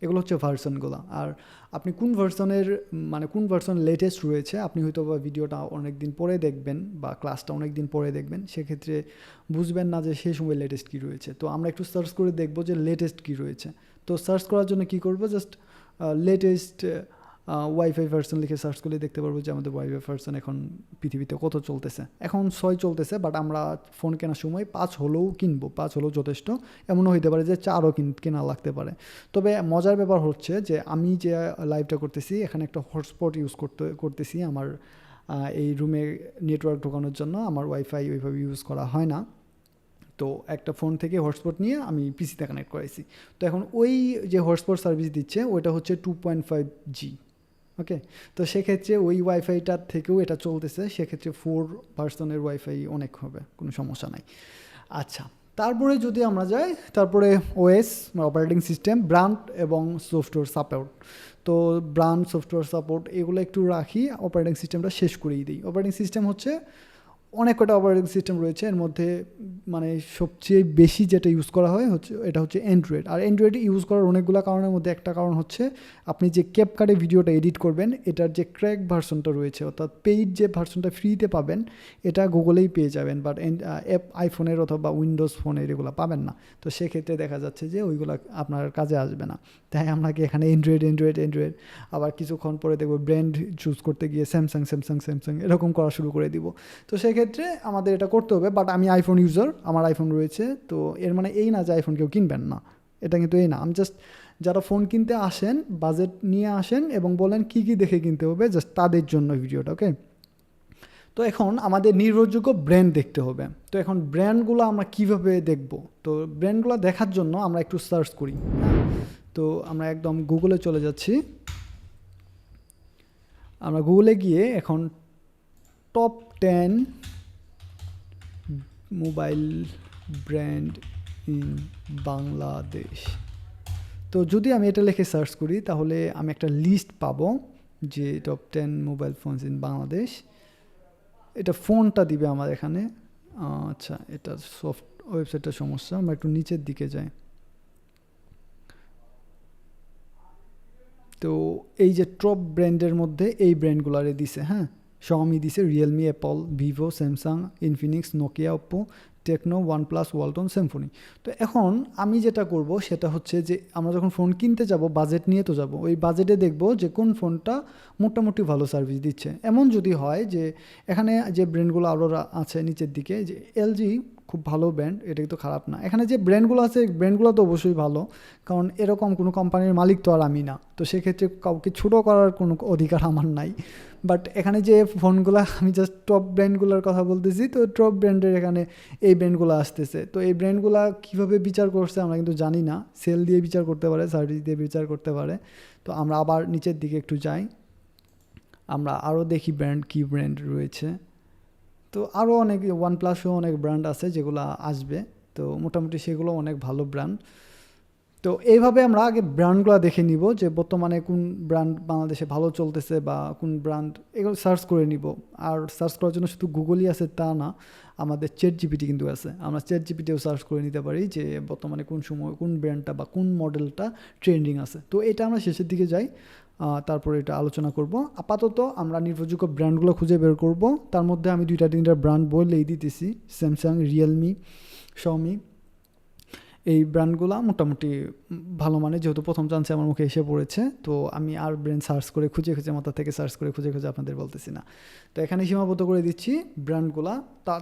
এগুলো হচ্ছে ভার্সনগুলো। আর আপনি কোন ভার্সন লেটেস্ট রয়েছে, আপনি হয়তো বা ভিডিওটা অনেক দিন পরে দেখবেন বা ক্লাসটা অনেক দিন পরে দেখবেন, সেক্ষেত্রে বুঝবেন না যে সেই সময় লেটেস্ট কী রয়েছে। তো আমরা একটু সার্চ করে দেখবো যে লেটেস্ট কী রয়েছে। তো সার্চ করার জন্য কী করবো, জাস্ট লেটেস্ট ওয়াইফাই ভার্সন লিখে সার্চ করলে দেখতে পারবো যে আমাদের ওয়াইফাই ভার্সন এখন পৃথিবীতে কত চলতেছে। এখন 6 চলতেছে, বাট আমরা ফোন কেনার সময় 5 হলেও কিনবো, 5 হলেও যথেষ্ট। এমনও হইতে পারে যে 4ও কেনা লাগতে পারে। তবে মজার ব্যাপার হচ্ছে যে আমি যে লাইভটা করতেছি, এখানে একটা হটস্পট ইউজ করতেছি আমার এই রুমে নেটওয়ার্ক ঢোকানোর জন্য। আমার ওয়াইফাই ওইভাবে ইউজ করা হয় না, তো একটা ফোন থেকে হটস্পট নিয়ে আমি পিসিতে কানেক্ট করাইছি। তো এখন ওই যে হটস্পট সার্ভিস দিচ্ছে ওইটা হচ্ছে 2.5G। ওকে, তো সেক্ষেত্রে ওই ওয়াইফাইটার থেকেও এটা চলতেছে, সেক্ষেত্রে 4 ভার্সনের ওয়াইফাই অনেক হবে, কোনো সমস্যা নাই। আচ্ছা, তারপরে যদি আমরা যাই, তারপরে ওএস অপারেটিং সিস্টেম, ব্র্যান্ড এবং সফটওয়্যার সাপোর্ট। তো ব্র্যান্ড, সফটওয়্যার সাপোর্ট এগুলো একটু রাখি, অপারেটিং সিস্টেমটা শেষ করেই দিই। অপারেটিং সিস্টেম হচ্ছে অনেক কটা অপারেটিং সিস্টেম রয়েছে, এর মধ্যে মানে সবচেয়ে বেশি যেটা ইউজ করা হয় হচ্ছে এটা হচ্ছে অ্যান্ড্রয়েড। আর অ্যান্ড্রয়েড ইউজ করার অনেকগুলো কারণের মধ্যে একটা কারণ হচ্ছে আপনি যে ক্যাপকাটে ভিডিওটা এডিট করবেন এটার যে ক্র্যাক ভার্সনটা রয়েছে, অর্থাৎ পেইড যে ভার্সনটা ফ্রিতে পাবেন এটা গুগলেই পেয়ে যাবেন, বাট আইফোনের অথবা উইন্ডোজ ফোনের এগুলো পাবেন না। তো সেক্ষেত্রে দেখা যাচ্ছে যে ওইগুলো আপনার কাজে আসবে না। তাই আমরা কি এখানে অ্যান্ড্রয়েড আবার কিছুক্ষণ পরে দেখবো ব্র্যান্ড চুজ করতে গিয়ে স্যামসাং এরকম করা শুরু করে দিব। তো সেক্ষেত্রে আমাদের এটা করতে হবে। বাট আমি আইফোন ইউজার, আমার আইফোন রয়েছে, তো এর মানে এই না যে আইফোন কেউ কিনবেন না, এটা কিন্তু এই না। আমি জাস্ট যারা ফোন কিনতে আসেন বাজেট নিয়ে আসেন এবং বলেন কি কি দেখে কিনতে হবে, জাস্ট তাদের জন্য ভিডিওটা, ওকে। তো এখন আমাদের নির্ভরযোগ্য ব্র্যান্ড দেখতে হবে। তো এখন ব্র্যান্ডগুলো আমরা কিভাবে দেখব? তো ব্র্যান্ডগুলো দেখার জন্য আমরা একটু সার্চ করি, হ্যাঁ। তো আমরা একদম গুগলে চলে যাচ্ছি। আমরা গুগলে গিয়ে এখন top 10 mobile brand in Bangladesh, তো যদি আমি এটা লিখে সার্চ করি তাহলে আমি একটা লিস্ট পাবো যে top 10 mobile phones in Bangladesh. এটা ফোনটা দিবে আমার এখানে। আচ্ছা, এটা সফট ওয়েবসাইটের সমস্যা, আমরা একটু নিচের দিকে যাই। তো এই যে টপ ব্র্যান্ডের মধ্যে এই ব্র্যান্ডগুলারে দিছে, হ্যাঁ। Xiaomi দিছে, Realme, Apple, Vivo, Samsung, Infinix, Nokia, Oppo, Tecno, OnePlus, Walton, Symphony. তো এখন আমি যেটা করব সেটা হচ্ছে যে আমরা যখন ফোন কিনতে যাব বাজেট নিয়ে তো যাব, ওই বাজেটে দেখব যে কোন ফোনটা মোটামুটি ভালো সার্ভিস দিচ্ছে। এমন যদি হয় যে এখানে যে ব্র্যান্ডগুলো আরও আছে নিচের দিকে, যে এলজি খুব ভালো ব্র্যান্ড, এটা কিন্তু খারাপ না। এখানে যে ব্র্যান্ডগুলো আছে ব্র্যান্ডগুলো তো অবশ্যই ভালো, কারণ এরকম কোনো কোম্পানির মালিক তো আর আমি না, তো সেক্ষেত্রে কাউকে ছোটো করার কোনো অধিকার আমার নাই। বাট এখানে যে ফোনগুলো আমি জাস্ট টপ ব্র্যান্ডগুলোর কথা বলতেছি, তো টপ ব্র্যান্ডের এখানে এই ব্র্যান্ডগুলো আসতেছে। তো এই ব্র্যান্ডগুলো কীভাবে বিচার করছে আমরা কিন্তু জানি না, সেল দিয়ে বিচার করতে পারে, সার্ভিস দিয়ে বিচার করতে পারে। তো আমরা আবার নিচের দিকে একটু যাই, আমরা আরও দেখি ব্র্যান্ড কী ব্র্যান্ড রয়েছে। তো আরও অনেক ওয়ানপ্লাসও অনেক ব্র্যান্ড আছে যেগুলো আসবে, তো মোটামুটি সেগুলো অনেক ভালো ব্র্যান্ড। তো এইভাবে আমরা আগে ব্র্যান্ডগুলো দেখে নিব যে বর্তমানে কোন ব্র্যান্ড বাংলাদেশে ভালো চলতেছে বা কোন ব্র্যান্ড, এগুলো সার্চ করে নিব। আর সার্চ করার জন্য শুধু গুগলই আছে তা না, আমাদের চ্যাট জিপিটি কিন্তু আছে, আমরা চ্যাট জিপিটিও সার্চ করে নিতে পারি যে বর্তমানে কোন সময় কোন ব্র্যান্ডটা বা কোন মডেলটা ট্রেন্ডিং আছে। তো এটা আমরা শেষের দিকে যাই, তারপরে এটা আলোচনা করব। আপাতত আমরা নির্ভরযোগ্য ব্র্যান্ডগুলো খুঁজে বের করব। তার মধ্যে আমি 2-3টা ব্র্যান্ড বলেই দিতেছি, স্যামসাং, রিয়েলমি, Xiaomi, এই ব্র্যান্ডগুলো মোটামুটি ভালো, মানে যেহেতু প্রথম চান্সে আমার মুখে এসে পড়েছে, তো আমি আর ব্র্যান্ড সার্চ করে খুঁজে মাথা থেকে সার্চ করে খুঁজে আপনাদের বলতেছি না। তো এখানে সীমাবদ্ধ করে দিচ্ছি ব্র্যান্ডগুলো।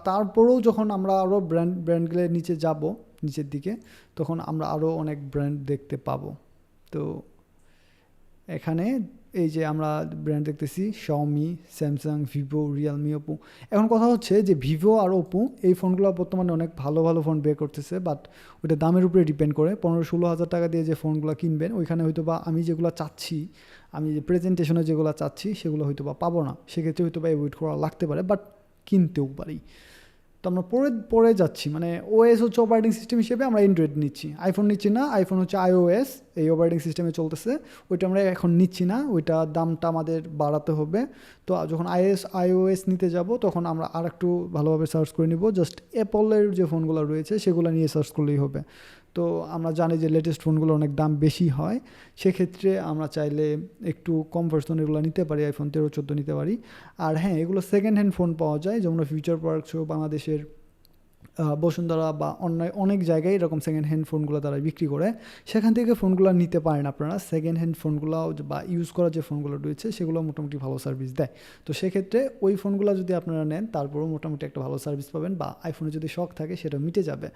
তারপরেও যখন আমরা আরও ব্র্যান্ডগুলোর নিচে যাব, নিচের দিকে, তখন আমরা আরও অনেক ব্র্যান্ড দেখতে পাবো। তো এখানে এই যে আমরা ব্র্যান্ড দেখতেছি Xiaomi, Samsung, Vivo, Realme, Oppo. এখন কথা হচ্ছে যে ভিভো আর ওপো এই ফোনগুলো বর্তমানে অনেক ভালো ভালো ফোন বের করতেছে, বাট ওইটা দামের উপরে ডিপেন্ড করে। 15-16 হাজার টাকা দিয়ে যে ফোনগুলো কিনবেন ওইখানে হয়তো বা আমি যেগুলো চাচ্ছি, আমি যে প্রেজেন্টেশনে যেগুলো চাচ্ছি সেগুলো হয়তো বা পাবো না, সেক্ষেত্রে হয়তো বা ওয়েট করা লাগতে পারে, বাট কিনতেও পারি। তো আমরা পরে যাচ্ছি, মানে ওএস হচ্ছে অপারেটিং সিস্টেম হিসেবে আমরা অ্যান্ড্রয়েড নিচ্ছি, আইফোন নিচ্ছি না। আইফোন হচ্ছে iOS, এই অপারেটিং সিস্টেমে চলতেছে, ওইটা আমরা এখন নিচ্ছি না, ওইটা দামটা আমাদের বাড়াতে হবে। তো যখন iOS নিতে যাব তখন আমরা আর একটু ভালোভাবে সার্চ করে নিব, জাস্ট অ্যাপলের যে ফোনগুলো রয়েছে সেগুলো নিয়ে সার্চ করলেই হবে। তো আমরা জানি যে লেটেস্ট ফোনগুলো অনেক দাম বেশি হয়, সেক্ষেত্রে আমরা চাইলে একটু কম ভার্সন এগুলো নিতে পারি, আইফোন 13-14 নিতে পারি। আর হ্যাঁ, এগুলো সেকেন্ড হ্যান্ড ফোন পাওয়া যায়, যেমন ফিউচার পার্কসও বাংলাদেশের বসুন্ধরা বা অনেক জায়গায় এরকম সেকেন্ড হ্যান্ড ফোনগুলো তারা বিক্রি করে, সেখান থেকে ফোনগুলো নিতে পারেন আপনারা। সেকেন্ড হ্যান্ড ফোনগুলো বা ইউজ করা যে ফোনগুলো রয়েছে সেগুলো মোটামুটি ভালো সার্ভিস দেয়। তো সেক্ষেত্রে ওই ফোনগুলো যদি আপনারা নেন তারপরেও মোটামুটি একটা ভালো সার্ভিস পাবেন, বা আইফোনে যদি শখ থাকে সেটা মিটে যাবে।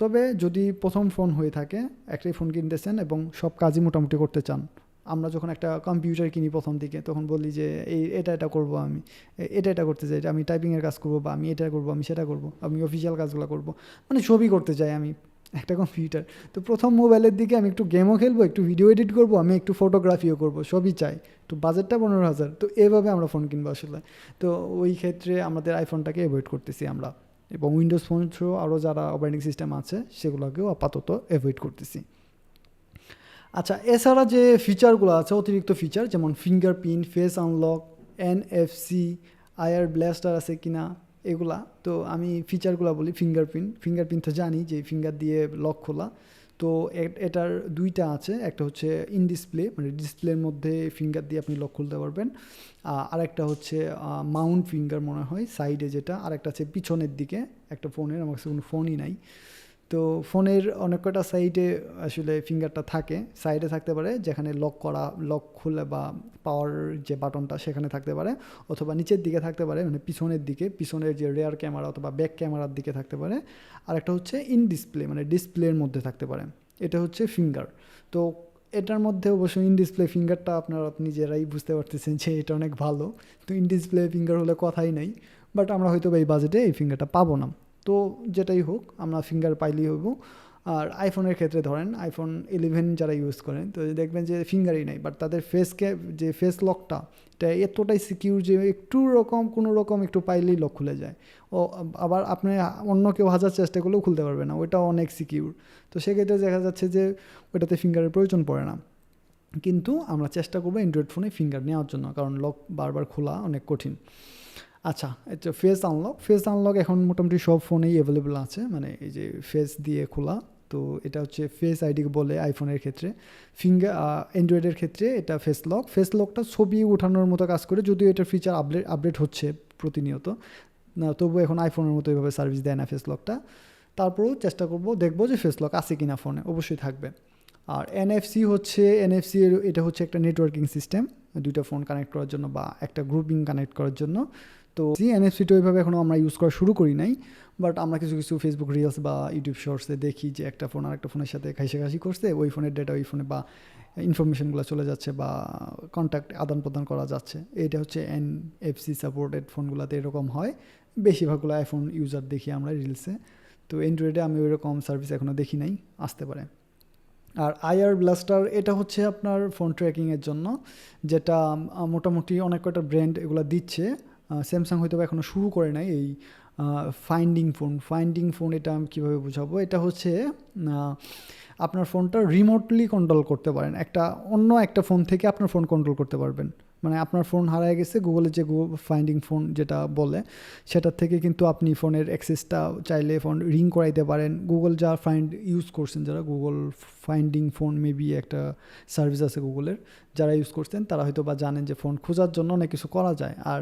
তবে যদি প্রথম ফোন হয়ে থাকে, একটাই ফোন কিনতেছেন এবং সব কাজই মোটামুটি করতে চান, আমরা যখন একটা কম্পিউটার কিনি প্রথম দিকে তখন বলি যে এটা করবো, আমি এটা করতে চাই, আমি টাইপিংয়ের কাজ করবো, বা আমি এটা করবো, আমি সেটা করবো, আমি অফিসিয়াল কাজগুলো করবো, মানে সবই করতে চাই আমি একটা কম্পিউটার। তো প্রথম মোবাইলের দিকে আমি একটু গেমও খেলবো, একটু ভিডিও এডিট করবো, আমি একটু ফটোগ্রাফিও করবো, সবই চাই। তো বাজেটটা 15,000, তো এভাবে আমরা ফোন কিনবো আসলে। তো ওই ক্ষেত্রে আমাদের আইফোনটাকে অ্যাভয়েড করতেছি আমরা, এবং উইন্ডোজ ফোন সহ আরও যারা অপারেটিং সিস্টেম আছে সেগুলোকেও আপাতত অ্যাভয়েড করতেছি। আচ্ছা, এছাড়া যে ফিচারগুলো আছে, অতিরিক্ত ফিচার, যেমন fingerprint, face unlock, NFC, IR blaster আছে কিনা, এগুলা। তো আমি ফিচারগুলো বলি। ফিঙ্গারপ্রিন্ট তো জানি যে ফিঙ্গার দিয়ে লক খোলা। তো এটার দুইটা আছে, একটা হচ্ছে ইন ডিসপ্লে, মানে ডিসপ্লের মধ্যে ফিঙ্গার দিয়ে আপনি লক খুলতে পারবেন। আরেকটা হচ্ছে মাউন্ট ফিঙ্গার মনে হয় সাইডে যেটা, আরেকটা আছে পিছনের দিকে একটা ফোনের। আমার কাছে কোনো ফোনই নাই। তো ফোনের অনেক কটা সাইডে আসলে ফিঙ্গারটা থাকে, সাইডে থাকতে পারে যেখানে লক খুলে বা পাওয়ার যে বাটনটা সেখানে থাকতে পারে, অথবা নিচের দিকে থাকতে পারে, মানে পিছনের দিকে, পিছনের যে রেয়ার ক্যামেরা অথবা ব্যাক ক্যামেরার দিকে থাকতে পারে। আর একটা হচ্ছে ইন ডিসপ্লে, মানে ডিসপ্লের মধ্যে থাকতে পারে। এটা হচ্ছে ফিঙ্গার। তো এটার মধ্যে অবশ্যই ইন ডিসপ্লে ফিঙ্গারটা আপনি নিজেরাই বুঝতে পারতেছেন যে এটা অনেক ভালো। তো ইন ডিসপ্লে ফিঙ্গার হলে কথাই নাই, বাট আমরা হয়তো এই বাজেটে এই ফিঙ্গারটা পাবো না। তো যেটাই হোক আমরা ফিঙ্গার পাইলেই হইব। আর আইফোনের ক্ষেত্রে ধরেন আইফোন 11 যারা ইউজ করেন তো দেখবেন যে ফিঙ্গারই নাই, বাট তাদের যে ফেস লকটা এটা এতটাই সিকিউর যে কোনো রকম একটু পাইলেই লক খুলে যায়। ও আবার আপনি অন্য কেউ হাজার চেষ্টা করলেও খুলতে পারবে না, ওইটাও অনেক সিকিউর। তো সেক্ষেত্রে দেখা যাচ্ছে যে ওইটাতে ফিঙ্গারের প্রয়োজন পড়ে না। কিন্তু আমরা চেষ্টা করবো অ্যান্ড্রয়েড ফোনে ফিঙ্গার নেওয়ার জন্য, কারণ লক বারবার খোলা অনেক কঠিন। আচ্ছা, এটা ফেস আনলক এখন মোটামুটি সব ফোনেই অ্যাভেলেবেল আছে, মানে এই যে ফেস দিয়ে খোলা। তো এটা হচ্ছে ফেস আইডি বলে আইফোনের ক্ষেত্রে। অ্যান্ড্রয়েডের ক্ষেত্রে এটা ফেস লকটা ছবি ওঠানোর মতো কাজ করে, যদিও এটার ফিচার আপডেট হচ্ছে প্রতিনিয়ত না, তবু এখন আইফোনের মতো এভাবে সার্ভিস দেয় না ফেস লকটা। তারপরেও চেষ্টা করব, দেখবো যে ফেস লক আছে কিনা ফোনে, অবশ্যই থাকবে। আর এনএফসি এটা হচ্ছে একটা নেটওয়ার্কিং সিস্টেম, দুইটা ফোন কানেক্ট করার জন্য বা একটা গ্রুপিং কানেক্ট করার জন্য। তো এনএফসিটা ওইভাবে এখনও আমরা ইউজ করা শুরু করি নাই, বাট আমরা কিছু ফেসবুক রিলস বা ইউটিউব শর্টসে দেখি যে একটা ফোন আর একটা ফোনের সাথে ঘাইসাঘাইসি করছে, ওই ফোনের ডেটা ওই ফোনে বা ইনফরমেশনগুলো চলে যাচ্ছে বা কন্ট্যাক্ট আদান প্রদান করা যাচ্ছে। এটা হচ্ছে এনএফসি সাপোর্টেড ফোনগুলোতে এরকম হয়, বেশিরভাগগুলো আইফোন ইউজার দেখি আমরা রিলসে। তো অ্যান্ড্রয়েডে আমি ওইরকম সার্ভিস এখনও দেখি নাই, আসতে পারে। আর আইআর ব্লাস্টার এটা হচ্ছে আপনার ফোন ট্র্যাকিংয়ের জন্য, যেটা মোটামুটি অনেক কয়টা ব্র্যান্ড এগুলো দিচ্ছে। স্যামসাং হয়তো এখনও শুরু করে নাই এই ফাইন্ডিং ফোন। এটা আমি কীভাবে বোঝাবো, এটা হচ্ছে আপনার ফোনটা রিমোটলি কন্ট্রোল করতে পারেন, অন্য একটা ফোন থেকে আপনার ফোন কন্ট্রোল করতে পারবেন। মানে আপনার ফোন হারায় গেছে, গুগলের যে ফাইন্ডিং ফোন যেটা বলে সেটার থেকে কিন্তু আপনি ফোনের অ্যাক্সেসটা চাইলে ফোন রিং করাইতে পারেন। গুগল যা ইউজ করছেন, যারা গুগল ফাইন্ডিং ফোন মেবি একটা সার্ভিস আছে গুগলের, যারা ইউজ করছেন তারা হয়তো বা জানেন যে ফোন খোঁজার জন্য অনেক কিছু করা যায়। আর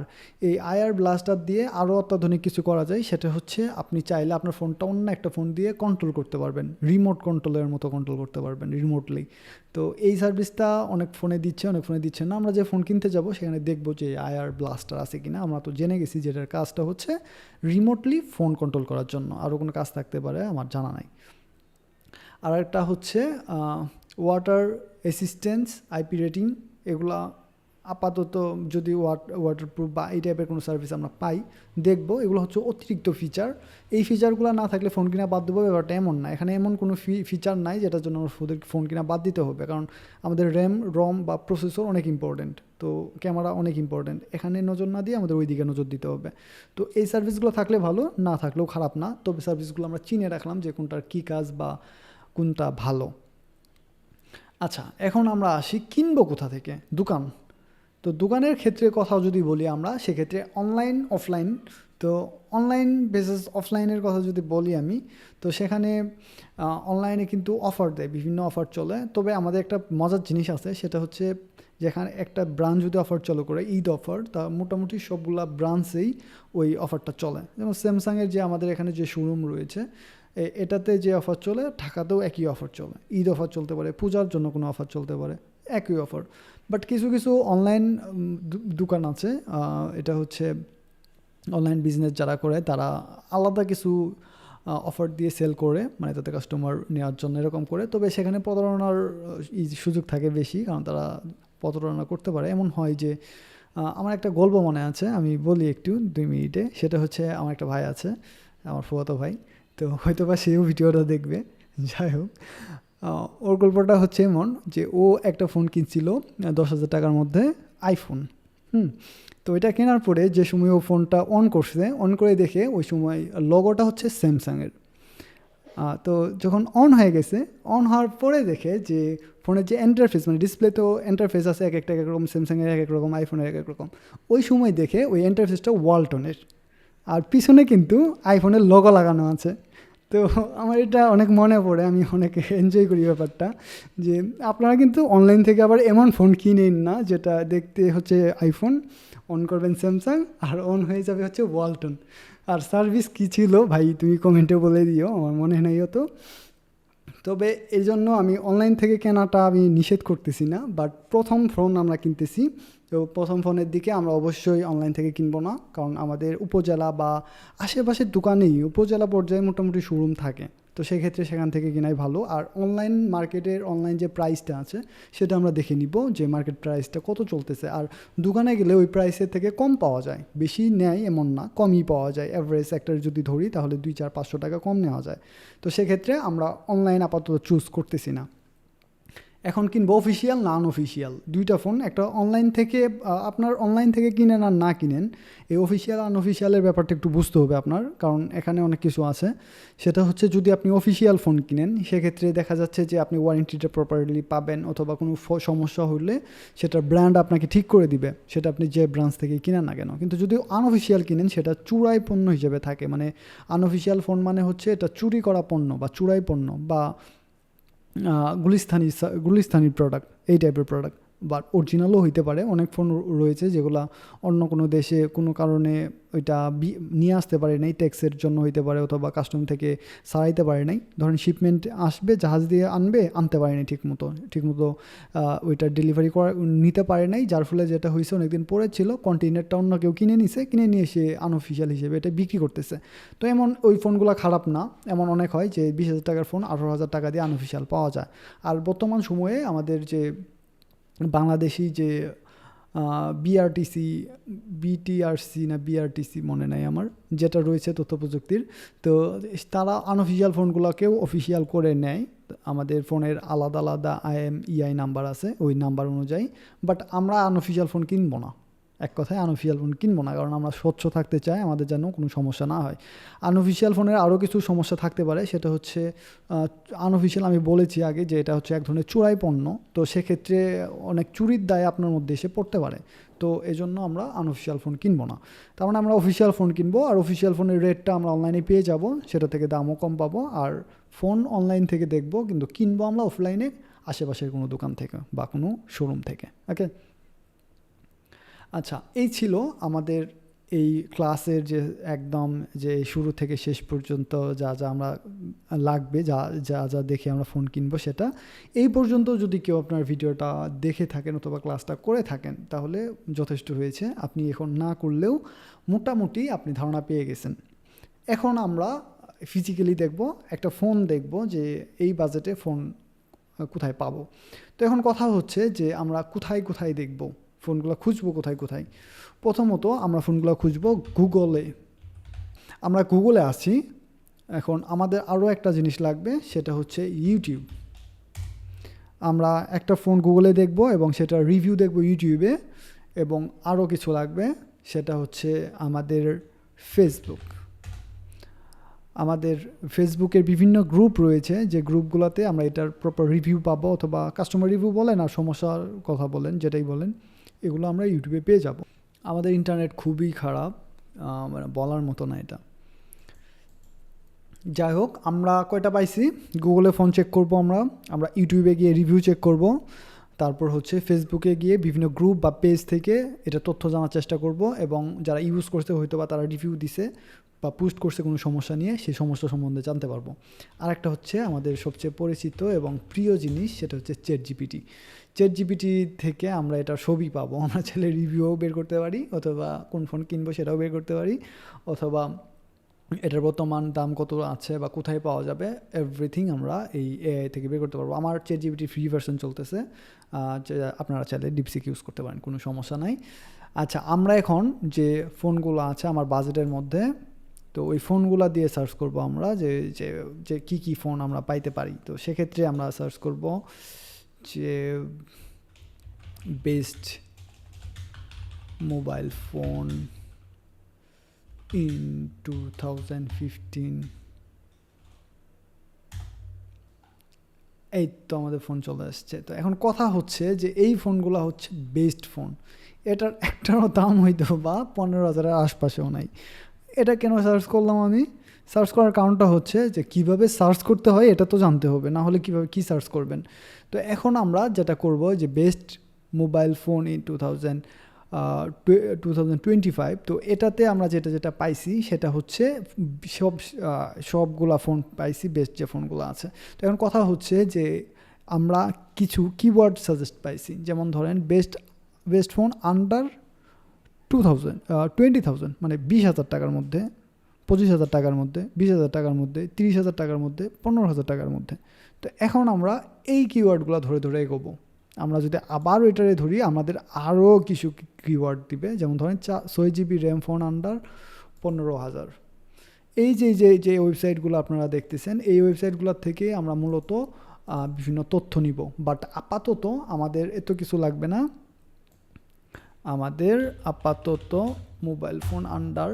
এই আইআর ব্লাস্টার দিয়ে আরও অত্যাধুনিক কিছু করা যায়, সেটা হচ্ছে আপনি চাইলে আপনার ফোনটা অন্য একটা ফোন দিয়ে কন্ট্রোল করতে পারবেন, রিমোট কন্ট্রোলের মতো কন্ট্রোল করতে পারবেন রিমোটলি। তো এই সার্ভিসটা অনেক ফোনে দিচ্ছে না। আমরা যে ফোন কিনতে যাব সেখানে দেখবো যে আইআর ব্লাস্টার আছে কিনা। আমরা তো জেনে গেছি যেটার কাজটা হচ্ছে রিমোটলি ফোন কন্ট্রোল করার জন্য, আরও কোনো কাজ থাকতে পারে আমার জানা নাই। আর একটা হচ্ছে ওয়াটার অ্যাসিস্ট্যান্স, আইপি রেটিং, এগুলা আপাতত যদি ওয়াটারপ্রুফ বা এই টাইপের কোনো সার্ভিস আমরা পাই দেখবো। এগুলো হচ্ছে অতিরিক্ত ফিচার, এই ফিচারগুলো না থাকলে ফোন কিনা বাদ দেবো ব্যাপারটা এমন না। এখানে এমন কোনো ফিচার নাই যেটার জন্য আমার ফোন কিনা বাদ দিতে হবে, কারণ আমাদের রম বা প্রসেসর অনেক ইম্পর্টেন্ট, তো ক্যামেরা অনেক ইম্পর্টেন্ট। এখানে নজর না দিয়ে আমাদের ওই দিকে নজর দিতে হবে। তো এই সার্ভিসগুলো থাকলে ভালো, না থাকলেও খারাপ না, তবে সার্ভিসগুলো আমরা চিনে রাখলাম যে কোনটার কী কাজ বা কোনটা ভালো। আচ্ছা, এখন আমরা আসি কিনবো কোথা থেকে, দোকান। তো দোকানের ক্ষেত্রে কথা যদি বলি আমরা, সেক্ষেত্রে অনলাইন অফলাইন। তো অনলাইন বেসিস অফলাইনের কথা যদি বলি আমি, তো সেখানে অনলাইনে কিন্তু অফার দেয়, বিভিন্ন অফার চলে। তবে আমাদের একটা মজার জিনিস আছে, সেটা হচ্ছে যেখানে একটা ব্রাঞ্চ যদি অফার চালু করে ঈদ অফার, তা মোটামুটি সবগুলা ব্রাঞ্চেই ওই অফারটা চলে। যেমন স্যামসাংয়ের যে আমাদের এখানে যে শোরুম রয়েছে, এটাতে যে অফার চলে ঢাকাতেও একই অফার চলে। ঈদ অফার চলতে পারে, পূজার জন্য কোনো অফার চলতে পারে, একই অফার। বাট কিছু অনলাইন দোকান আছে, এটা হচ্ছে অনলাইন বিজনেস যারা করে তারা আলাদা কিছু অফার দিয়ে সেল করে, মানে তাদের কাস্টমার নেওয়ার জন্য এরকম করে। তবে সেখানে প্রতারণার সুযোগ থাকে বেশি, কারণ তারা প্রতারণা করতে পারে। এমন হয় যে আমার একটা গল্প মনে আছে, আমি বলি একটু 2 মিনিটে। সেটা হচ্ছে আমার একটা ভাই আছে, আমার ফুফাতো ভাই, তো হয়তো বা সেও ভিডিওটা দেখবে। যাই হোক, ওর গল্পটা হচ্ছে এমন যে ও একটা ফোন কিনছিল 10,000 টাকার মধ্যে, আইফোন। তো এটা কেনার পরে যে সময় ও ফোনটা অন করে দেখে ওই সময় লোগোটা হচ্ছে স্যামসাংয়ের। তো যখন অন হয়ে গেছে, অন হওয়ার পরে দেখে যে ফোনের যে ইন্টারফেস, মানে ডিসপ্লে তো ইন্টারফেস আছে এক এক রকম, স্যামসাংয়ের এক এক রকম, আইফোনের এক এক রকম। ওই সময় দেখে ওই ইন্টারফেসটা ওয়ালটনের। আর পিছনে কিন্তু আইফোনের লোগো লাগানো আছে। তো আমার এটা অনেক মনে পড়ে, আমি অনেক এনজয় করি ব্যাপারটা, যে আপনারা কিন্তু অনলাইন থেকে আবার এমন ফোন কিনেন না যেটা দেখতে হচ্ছে আইফোন, অন করবেন স্যামসাং আর অন হয়ে যাবে হচ্ছে ওয়ালটন। আর সার্ভিস কী ছিল ভাই তুমি কমেন্টে বলে দিও, আমার মনে নাই হতো। তবে এই জন্য আমি অনলাইন থেকে কেনাটা আমি নিষেধ করতেছি না, বাট প্রথম ফোন আমরা কিনতেছি, তো প্রথম ফোনের দিকে আমরা অবশ্যই অনলাইন থেকে কিনবো না, কারণ আমাদের উপজেলা বা আশেপাশের দোকানেই উপজেলা পর্যায়ে মোটামুটি শোরুম থাকে, তো সেক্ষেত্রে সেখান থেকে কেনাই ভালো। আর অনলাইন মার্কেটের অনলাইন যে প্রাইসটা আছে সেটা আমরা দেখে নিব যে মার্কেট প্রাইসটা কত চলতেছে, আর দোকানে গেলে ওই প্রাইসের থেকে কম পাওয়া যায়, বেশি নেয় এমন না, কমই পাওয়া যায়। অ্যাভারেজ একটা যদি ধরি তাহলে 200-400 টাকা কম নেওয়া যায়। তো সেক্ষেত্রে আমরা অনলাইন আপাতত চুজ করতেছি না। এখন কিনবো অফিসিয়াল না আনঅফিসিয়াল দুইটা ফোন। একটা অনলাইন থেকে আপনার অনলাইন থেকে কিনেন আর না কিনেন, এই অফিসিয়াল আনঅফিসিয়ালের ব্যাপারটা একটু বুঝতে হবে আপনার, কারণ এখানে অনেক কিছু আছে। সেটা হচ্ছে যদি আপনি অফিসিয়াল ফোন কিনেন সেক্ষেত্রে দেখা যাচ্ছে যে আপনি ওয়ারেন্টিটা প্রপারলি পাবেন, অথবা কোনো সমস্যা হলে সেটার ব্র্যান্ড আপনাকে ঠিক করে দিবে, সেটা আপনি যে ব্রাঞ্চ থেকে কিনেন না কেন। কিন্তু যদি আনঅফিসিয়াল কিনেন সেটা চুরাই পণ্য হিসেবে থাকে, মানে আনঅফিসিয়াল ফোন মানে হচ্ছে এটা চুরি করা পণ্য বা চুরাই পণ্য বা গুলিস্তানি প্রোডাক্ট, এই টাইপের প্রোডাক্ট। বাট অরিজিনালও হইতে পারে, অনেক ফোন রয়েছে যেগুলো অন্য কোনো দেশে কোনো কারণে ওইটা নিয়ে আসতে পারে নাই, ট্যাক্সের জন্য হইতে পারে, অথবা কাস্টম থেকে সারাইতে পারে নাই। ধরেন শিপমেন্ট আসবে, জাহাজ দিয়ে আনতে পারে নাই ঠিকমতো ওইটা ডেলিভারি নিতে পারে নাই, যার ফলে যেটা হয়েছে অনেকদিন পরে ছিল, কন্টেইনারটা অন্য কেউ কিনে নিয়ে এসে আনঅফিসিয়াল হিসেবে এটা বিক্রি করতেছে। তো এমন ওই ফোনগুলো খারাপ না, এমন অনেক হয় যে 20,000 টাকার ফোন 18,000 টাকা দিয়ে আনঅফিসিয়াল পাওয়া যায়। আর বর্তমান সময়ে আমাদের যে বাংলাদেশি যে বিটিআরসি না বিআরটিসি মনে নাই আমার, যেটা রয়েছে তথ্য প্রযুক্তির, তো তারা আনঅফিসিয়াল ফোনগুলোকেও অফিসিয়াল করে নেয়। আমাদের ফোনের আলাদা আলাদা IMEI নাম্বার আছে, ওই নাম্বার অনুযায়ী। বাট আমরা আনঅফিসিয়াল ফোন কিনবো না, এক কথায় আনঅফিসিয়াল ফোন কিনবো না, কারণ আমরা স্বচ্ছ থাকতে চাই, আমাদের যেন কোনো সমস্যা না হয়। আনঅফিসিয়াল ফোনের আরও কিছু সমস্যা থাকতে পারে, সেটা হচ্ছে আনঅফিসিয়াল আমি বলেছি আগে যে এটা হচ্ছে এক ধরনের চোরাই পণ্য, তো সেক্ষেত্রে অনেক চুরির দায় আপনার মধ্যে এসে পড়তে পারে। তো এই জন্য আমরা আনঅফিসিয়াল ফোন কিনবো না, তার মানে আমরা অফিসিয়াল ফোন কিনবো। আর অফিসিয়াল ফোনের রেটটা আমরা অনলাইনে পেয়ে যাব, সেটা থেকে দামও কম পাবো। আর ফোন অনলাইন থেকে দেখবো, কিন্তু কিনবো আমরা অফলাইনে আশেপাশের কোনো দোকান থেকে বা কোনো শোরুম থেকে। ওকে, আচ্ছা, এই ছিল আমাদের এই ক্লাসের যে একদম যে শুরু থেকে শেষ পর্যন্ত যা যা আমরা লাগবে, যা যা যা দেখে আমরা ফোন কিনবো সেটা। এই পর্যন্ত যদি কেউ আপনার ভিডিওটা দেখে থাকেন অথবা ক্লাসটা করে থাকেন তাহলে যথেষ্ট হয়েছে, আপনি এখন না করলেও মোটামুটি আপনি ধারণা পেয়ে গেছেন। এখন আমরা ফিজিক্যালি দেখব, একটা ফোন দেখব যে এই বাজেটে ফোন কোথায় পাবো। তো এখন কথা হচ্ছে যে আমরা কোথায় কোথায় দেখব, ফোনগুলো খুঁজবো কোথায় কোথায়। প্রথমত আমরা ফোনগুলো খুঁজবো গুগলে। আমরা গুগলে আছি। এখন আমাদের আরও একটা জিনিস লাগবে, সেটা হচ্ছে ইউটিউব। আমরা একটা ফোন গুগলে দেখব এবং সেটা রিভিউ দেখব ইউটিউবে। এবং আরও কিছু লাগবে, সেটা হচ্ছে আমাদের ফেসবুক। আমাদের ফেসবুকের বিভিন্ন গ্রুপ রয়েছে, যে গ্রুপগুলোতে আমরা এটার প্রপার রিভিউ পাবো, অথবা কাস্টমার রিভিউ বলেন আর সমস্যার কথা বলেন, যেটাই বলেন, এগুলো আমরা ইউটিউবে পেয়ে যাব। আমাদের ইন্টারনেট খুবই খারাপ, মানে বলার মতো না এটা। যাই হোক, আমরা কয়টা পাইছি, গুগলে ফোন চেক করব, আমরা ইউটিউবে গিয়ে রিভিউ চেক করব, তারপর হচ্ছে ফেসবুকে গিয়ে বিভিন্ন গ্রুপ বা পেজ থেকে এটা তথ্য জানার চেষ্টা করব, এবং যারা ইউজ করছে হয়তো বা তারা রিভিউ দিছে বা পোস্ট করছে কোনো সমস্যা নিয়ে, সেই সমস্যা সম্বন্ধে জানতে পারবো। আরেকটা হচ্ছে আমাদের সবচেয়ে পরিচিত এবং প্রিয় জিনিস, সেটা হচ্ছে চ্যাট জিপিটি থেকে আমরা এটা ছবি পাবো। আমরা চাইলে রিভিউও বের করতে পারি, অথবা কোন ফোন কিনবো সেটাও বের করতে পারি, অথবা এটার বর্তমান দাম কত আছে বা কোথায় পাওয়া যাবে, এভরিথিং আমরা এই AI থেকে বের করতে পারবো। আমার চ্যাট জিপিটি ফ্রি ভার্সন চলতেছে, আপনারা চাইলে ডিপসিক ইউজ করতে পারেন, কোনো সমস্যা নাই। আচ্ছা, আমরা এখন যে ফোনগুলো আছে আমার বাজেটের মধ্যে, তো ওই ফোনগুলো দিয়ে সার্চ করব আমরা যে যে যে কী কী ফোন আমরা পাইতে পারি। তো সেক্ষেত্রে আমরা সার্চ করব যে বেস্ট মোবাইল ফোন ইন 2015। এই তো আমাদের ফোন চলে আসছে। তো এখন কথা হচ্ছে যে এই ফোনগুলো হচ্ছে বেস্ট ফোন, এটার একটারও দাম হয়তো বা 15,000-এর আশপাশেও নাই। এটা কেন সার্চ করলাম আমি? সার্চ করার কারণটা হচ্ছে যে কিভাবে সার্চ করতে হয় এটা তো জানতে হবে, না হলে কীভাবে কী সার্চ করবেন। তো এখন আমরা যেটা করব যে বেস্ট মোবাইল ফোন ইন 2025, তো এটাতে আমরা যেটা যেটা পাইছি সেটা হচ্ছে সবগুলা ফোন পাইছি, বেস্ট যে ফোনগুলো আছে। তো এখন কথা হচ্ছে যে আমরা কিছু কিওয়ার্ড সাজেস্ট পাইছি, যেমন ধরেন বেস্ট ফোন আন্ডার 20,000 মানে 20,000 টাকার মধ্যে, 25,000 টাকার মধ্যে, 20,000 টাকার মধ্যে, 30,000 টাকার মধ্যে, 15,000 টাকার মধ্যে। তো এখন আমরা এই কিওয়ার্ডগুলো ধরে ধরে এগোবো। আমরা যদি আবার এটারে ধরি, আমাদের আরও কিছু কিওয়ার্ড দিবে, যেমন ধরেন 6 GB র্যাম ফোন আন্ডার 15,000। এই যে যে যে ওয়েবসাইটগুলো আপনারা দেখতেছেন, এই ওয়েবসাইটগুলোর থেকে আমরা মূলত বিভিন্ন তথ্য নিব। বাট আপাতত আমাদের এত কিছু লাগবে না। আমাদের আপাতত মোবাইল ফোন আন্ডার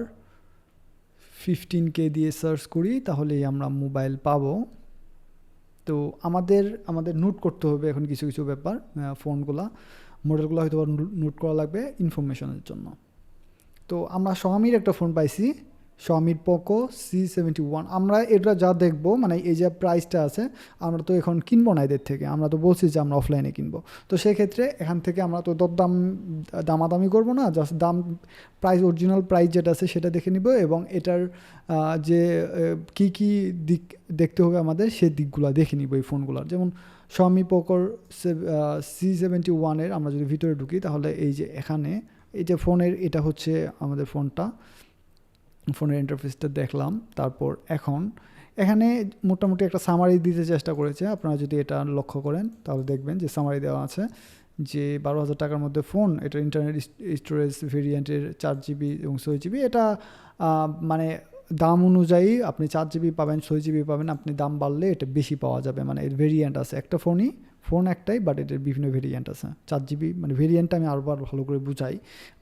15K দিয়ে সার্চ করি, তাহলেই আমরা মোবাইল পাবো। তো আমাদের নোট করতে হবে এখন কিছু কিছু ব্যাপার, ফোনগুলা মডেলগুলো হয়তো নোট করা লাগবে ইনফরমেশনের জন্য। তো আমরা Xiaomiর একটা ফোন পাইছি, Xiaomi Poco C71। আমরা এটা যা দেখবো, মানে এই যে প্রাইসটা আছে, আমরা তো এখন কিনবো না এদের থেকে, আমরা তো বলছি যে আমরা অফলাইনে কিনবো। তো সেক্ষেত্রে এখান থেকে আমরা তো দামাদামি করবো না, জাস্ট প্রাইস, অরিজিনাল প্রাইস যেটা আছে সেটা দেখে নিব, এবং এটার যে কি কি দিক দেখতে হবে আমাদের, সেই দিকগুলো দেখে নিব এই ফোনগুলোর। যেমন Xiaomi Poco C71 আমরা যদি ভিতরে ঢুকি, তাহলে এই যে এখানে এই যে ফোনের, এটা হচ্ছে আমাদের ফোনের ইন্টারফেসটা দেখলাম। তারপর এখানে মোটামুটি একটা সামারি দিতে চেষ্টা করেছে। আপনারা যদি এটা লক্ষ্য করেন তাহলে দেখবেন যে সামারি দেওয়া আছে যে 12,000 টাকার মধ্যে ফোন, এটা ইন্টারনেট স্টোরেজ ভেরিয়েন্টের 4 GB এবং 6 GB। এটা মানে দাম অনুযায়ী আপনি 4 GB পাবেন, 6 GB পাবেন, আপনি দাম বাড়লে এটা বেশি পাওয়া যাবে। মানে এর ভেরিয়েন্ট আছে, একটা ফোন একটাই, বাট এটার বিভিন্ন ভেরিয়েন্ট আছে। 4 GB মানে ভেরিয়েন্টটা আমি আরবার ভালো করে বুঝাই,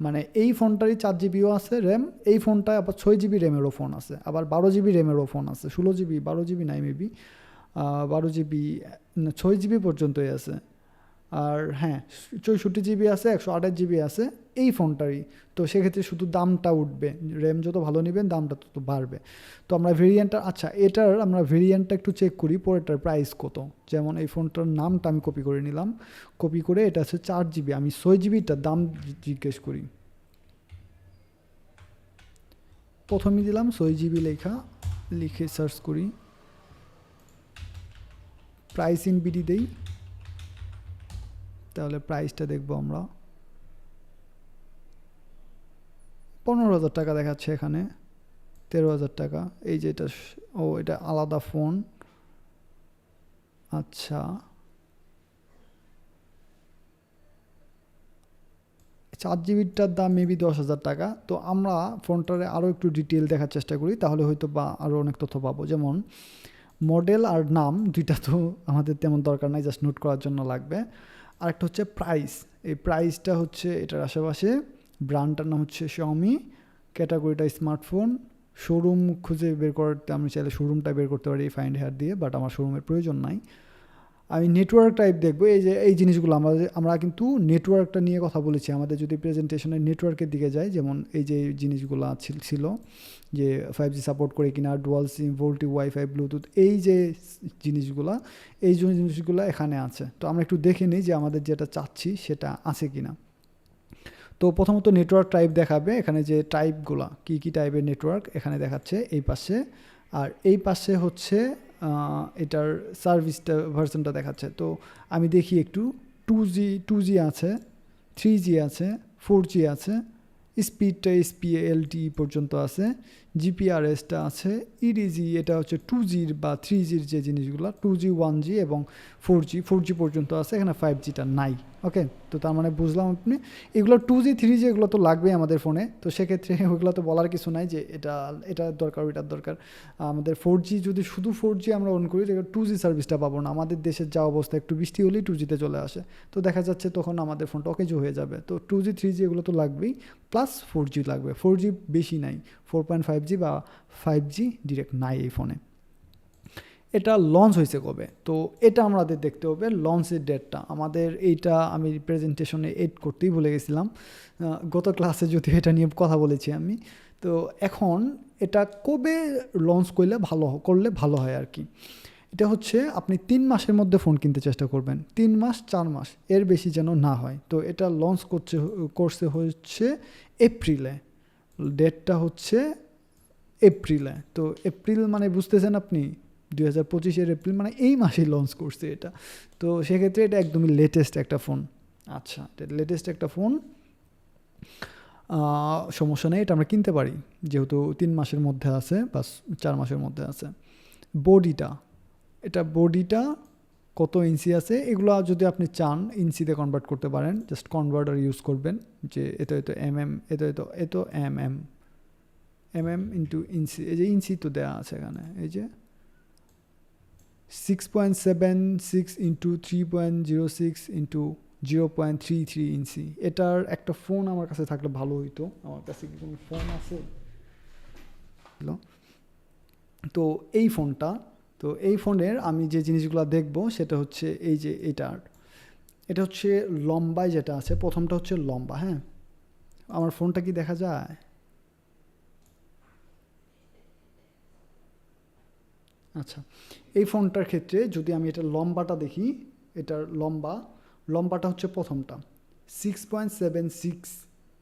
মানে এই ফোনটারই 4 GBও আছে র্যাম, এই ফোনটায় আবার 6 GB র্যামেরও ফোন আছে, আবার 12 GB র্যামেরও ফোন আছে, 16 GB, 12 GB নাই মেবি, 12 GB, 6 GB পর্যন্তই আছে। আর হ্যাঁ, 64 GB আছে, 128 GB আছে এই ফোনটারই। তো সেক্ষেত্রে শুধু দামটা উঠবে, র্যাম যত ভালো নেবেন দামটা তত বাড়বে। তো আমরা ভেরিয়েন্টটা, আচ্ছা এটার আমরা ভেরিয়েন্টটা একটু চেক করি, পরেরটার প্রাইস কত। যেমন এই ফোনটার নামটা আমি কপি করে নিলাম, কপি করে এটা হচ্ছে 4 GB, আমি 6 GBটার দাম জিজ্ঞেস করি। প্রথমে দিলাম 6 GB লেখা, লিখে সার্চ করি, প্রাইস ইন বিডি দেই, তাহলে প্রাইসটা দেখবো আমরা। 15,000 টাকা দেখাচ্ছে এখানে, 13,000 টাকা। এই যে এটা আলাদা ফোন। আচ্ছা, 4 GBটার দাম মেবি 10,000 টাকা। তো আমরা ফোনটারে আরও একটু ডিটেল দেখার চেষ্টা করি, তাহলে হয়তো বা আরও অনেক তথ্য পাবো। যেমন মডেল আর নাম দুইটা তো আমাদের তেমন দরকার নাই, জাস্ট নোট করার জন্য লাগবে। আর একটা হচ্ছে প্রাইস, এই প্রাইসটা হচ্ছে এটার আশেপাশে। ব্র্যান্ডটার নাম হচ্ছে Xiaomi, ক্যাটাগরিটা স্মার্টফোন। শোরুম খুঁজে বের করতে আমি চাইলে শোরুমটা বের করতে পারি ফাইন্ড হেয়ার দিয়ে, বাট আমার শোরুমের প্রয়োজন নাই। আমি নেটওয়ার্ক টাইপ দেখবো, এই যে এই জিনিসগুলো আমরা কিন্তু নেটওয়ার্কটা নিয়ে কথা বলেছি। আমাদের যদি প্রেজেন্টেশনের নেটওয়ার্কের দিকে যাই, যেমন এই যে জিনিসগুলো ছিল যে 5G সাপোর্ট করে কিনা, dual SIM, VoLTE, wifi, Bluetooth, এই যে জিনিসগুলো এখানে আছে। তো আমরা একটু দেখে নিই যে আমাদের যেটা চাচ্ছি সেটা আছে কিনা। তো প্রথমত নেটওয়ার্ক টাইপ দেখাবে, এখানে যে টাইপগুলো কী কী টাইপের নেটওয়ার্ক এখানে দেখাচ্ছে এই পাশে। আর এই পাশে হচ্ছে এটার সার্ভিসটা, ভার্সনটা দেখাচ্ছে। তো আমি দেখি একটু, 2G আছে, 3G আছে, 4G আছে, স্পিডটা SPLT পর্যন্ত আছে, GPRSটা আছে, EDG এটা হচ্ছে 2Gর বা 3Gর যে জিনিসগুলো, 2G, 1G এবং 4G পর্যন্ত আছে, এখানে 5Gটা নাই। ওকে, তো তার মানে বুঝলাম আপনি এগুলো 2G 3G এগুলো তো লাগবেই আমাদের ফোনে। তো সেক্ষেত্রে ওইগুলো তো বলার কিছু নাই যে এটার দরকার ওইটার দরকার। আমাদের 4G যদি শুধু 4G আমরা অন করি, 2G সার্ভিসটা পাবো না। আমাদের দেশের যা অবস্থা, একটু বৃষ্টি হলেই 2Gতে চলে আসে, তো দেখা যাচ্ছে তখন আমাদের ফোনটা অকেজো হয়ে যাবে। তো 2G 3G এগুলো তো লাগবেই, প্লাস 4G লাগবে। 4G বেশি নাই, 4.5G বা 5G ডিরেক্ট নাই এই ফোনে। এটা লঞ্চ হয়েছে কবে, তো এটা আমাদের দেখতে হবে লঞ্চের ডেটটা। আমাদের এইটা আমি প্রেজেন্টেশনে এড করতেই ভুলে গেছিলাম, গত ক্লাসে যদিও এটা নিয়ে কথা বলেছি আমি। তো এখন এটা কবে লঞ্চ করলে ভালো হয় আর কি। এটা হচ্ছে আপনি 3 মাসের মধ্যে ফোন কিনতে চেষ্টা করবেন, 3 মাস 4 মাস এর বেশি যেন না হয়। তো এটা লঞ্চ করছে হচ্ছে এপ্রিলে, ডেটটা হচ্ছে এপ্রিলে। তো এপ্রিল মানে বুঝতেছেন আপনি 2025-এর এপ্রিল মানে এই মাসেই লঞ্চ করছে এটা। তো সেক্ষেত্রে এটা একদমই লেটেস্ট একটা ফোন। আচ্ছা, এটা লেটেস্ট একটা ফোন, সমস্যা নেই, এটা আমরা কিনতে পারি যেহেতু 3 মাসের মধ্যে আছে বা 4 মাসের মধ্যে আছে। বডিটা কত ইঞ্চি আছে এগুলো যদি আপনি চান ইঞ্চিতে কনভার্ট করতে পারেন, জাস্ট কনভার্টার ইউজ করবেন, যে এত এম ইন্টু ইঞ্চি, এই যে ইঞ্চি তো দেওয়া আছে এখানে, এই যে 6.76 ইন্টু 3.06 ইন্টু 0.33 ইঞ্চি। এটার একটা ফোন আমার কাছে থাকলে ভালো হইতো। আমার কাছে কি কোনো ফোন আছে? তো এই ফোনের আমি যে জিনিসগুলো দেখব সেটা হচ্ছে এই যে এটা হচ্ছে লম্বায় যেটা আছে, প্রথমটা হচ্ছে লম্বা। হ্যাঁ, আমার ফোনটা কি দেখা যায়? আচ্ছা, এই ফোনটার ক্ষেত্রে যদি আমি এটা লম্বাটা দেখি, এটার লম্বাটা হচ্ছে প্রথমটা 6.76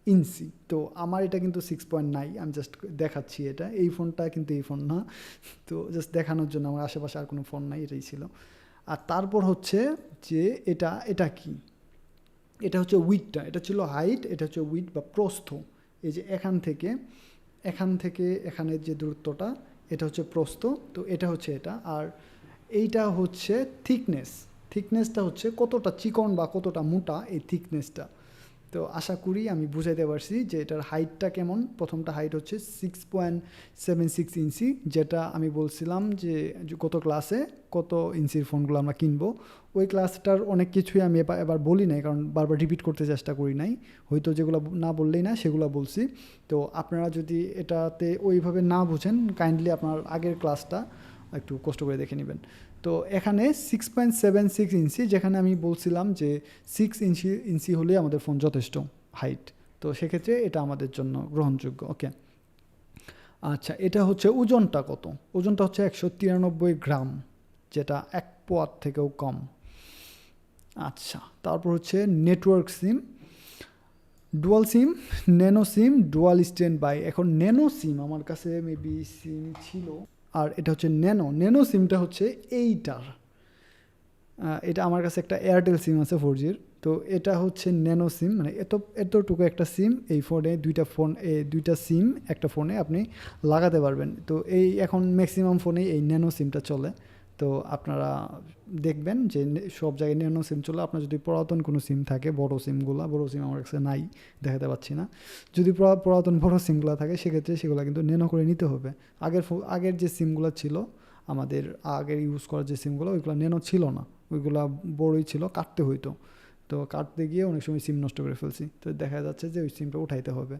ইঞ্চি। তো আমার এটা কিন্তু 6.9, আমি জাস্ট দেখাচ্ছি এটা। এই ফোনটা কিন্তু এই ফোন না, তো জাস্ট দেখানোর জন্য, আমার আশেপাশে আর কোনো ফোন নাই, এটাই ছিল। আর তারপর হচ্ছে যে এটা কি, এটা হচ্ছে উইডটা, এটা ছিল হাইট, এটা হচ্ছে উইড বা প্রস্থ। এই যে এখান থেকে এখানের যে দূরত্বটা, এটা হচ্ছে প্রস্থ। তো এটা হচ্ছে এটা। আর এইটা হচ্ছে থিকনেসটা হচ্ছে কতটা চিকন বা কতটা মোটা, এই থিকনেসটা। তো আশা করি আমি বুঝাইতে পারছি যে এটার হাইটটা কেমন। প্রথমটা হাইট হচ্ছে 6.76 ইঞ্চি, যেটা আমি বলছিলাম যে কত ক্লাসে কত ইঞ্চির ফোনগুলো আমরা কিনবো, ওই ক্লাসটার অনেক কিছুই আমি এবার বলি নাই, কারণ বারবার রিপিট করতে চেষ্টা করি নাই, হয়তো যেগুলো না বললেই না সেগুলো বলছি। তো আপনারা যদি এটাতে ওইভাবে না বুঝেন, কাইন্ডলি আপনার আগের ক্লাসটা একটু কষ্ট করে দেখে নেবেন। তো এখানে 6.76 ইঞ্চি, যেখানে আমি বলছিলাম যে 6 ইঞ্চি হলে আমাদের ফোন যথেষ্ট হাইট। তো সেক্ষেত্রে এটা আমাদের জন্য গ্রহণযোগ্য। ওকে, আচ্ছা, এটা হচ্ছে ওজনটা কত? ওজনটা হচ্ছে 193 গ্রাম, যেটা 1 পোয়ার থেকেও কম। আচ্ছা, তারপর হচ্ছে network SIM, dual SIM, nano SIM, dual standby. এখন ন্যানো সিম আমার কাছে মেবি সিম ছিল, আর এটা হচ্ছে ন্যানো সিমটা হচ্ছে এটা আমার কাছে একটা এয়ারটেল সিম আছে 4G-র। তো এটা হচ্ছে ন্যানো সিম, মানে এতটুকু একটা সিম, এই ফোনে দুইটা সিম একটা ফোনে আপনি লাগাতে পারবেন। তো এখন ম্যাক্সিমাম ফোনেই এই ন্যানো সিমটা চলে। তো আপনারা দেখবেন যে সব জায়গায় ন্যানো সিম চলে। আপনার যদি পুরাতন কোনো সিম থাকে, বড় সিম আমার কাছে নাই, দেখাতে পাচ্ছি না, যদি পুরাতন বড় সিমগুলো থাকে সেক্ষেত্রে সেগুলো কিন্তু ন্যানো করে নিতে হবে। আগের যে সিমগুলো ছিল, আমাদের আগের ইউজ করার যে সিমগুলো, ওইগুলো ন্যানো ছিল না, ওইগুলো বড়ই ছিল, কাটতে হইতো। তো কাটতে গিয়ে অনেক সময় সিম নষ্ট করে ফেলছি, তো দেখা যাচ্ছে যে ওই সিমটা উঠাইতে হবে।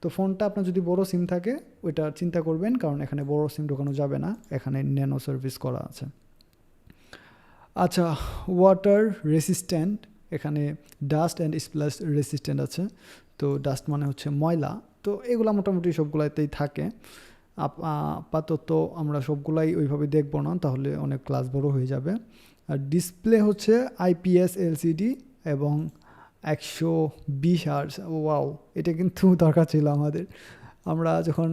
তো ফোনটা আপনার যদি বড় সিম থাকে ওইটা চিন্তা করবেন, কারণ এখানে বড় সিম ঢোকানো যাবে না, এখানে ন্যানো সার্ভিস করা আছে। আচ্ছা, ওয়াটার রেসিস্ট্যান্ট, এখানে ডাস্ট অ্যান্ড স্প্ল্যাশ রেসিস্ট্যান্ট আছে। তো ডাস্ট মানে হচ্ছে ময়লা, তো এগুলো মোটামুটি সবগুলাতেই থাকে। আপাতত আমরা সবগুলাই ওইভাবে দেখবো না, তাহলে অনেক ক্লাস বড় হয়ে যাবে। আর ডিসপ্লে হচ্ছে IPS LCD এবং 120 হার্জ। ওয়াও, এটা কিন্তু দরকার ছিল আমরা যখন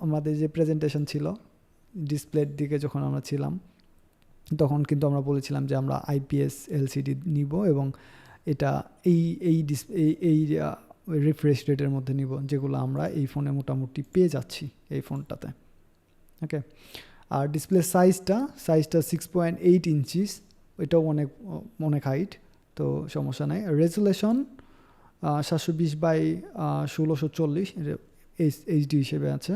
আমাদের যে প্রেজেন্টেশন ছিল, ডিসপ্লের দিকে যখন আমরা ছিলাম, তখন কিন্তু আমরা বলেছিলাম যে আমরা IPS LCD নিব, এবং এটা এই রিফ্রেশ রেটের মধ্যে নিব, যেগুলো আমরা এই ফোনে মোটামুটি পেয়ে যাচ্ছি এই ফোনটাতে। ওকে, আর ডিসপ্লে সাইজটা 6.8 ইঞ্চিস, এটাও অনেক হাইট, তো সমস্যা নাই। রেজুলেশন 720x1640 HD হিসেবে আছে।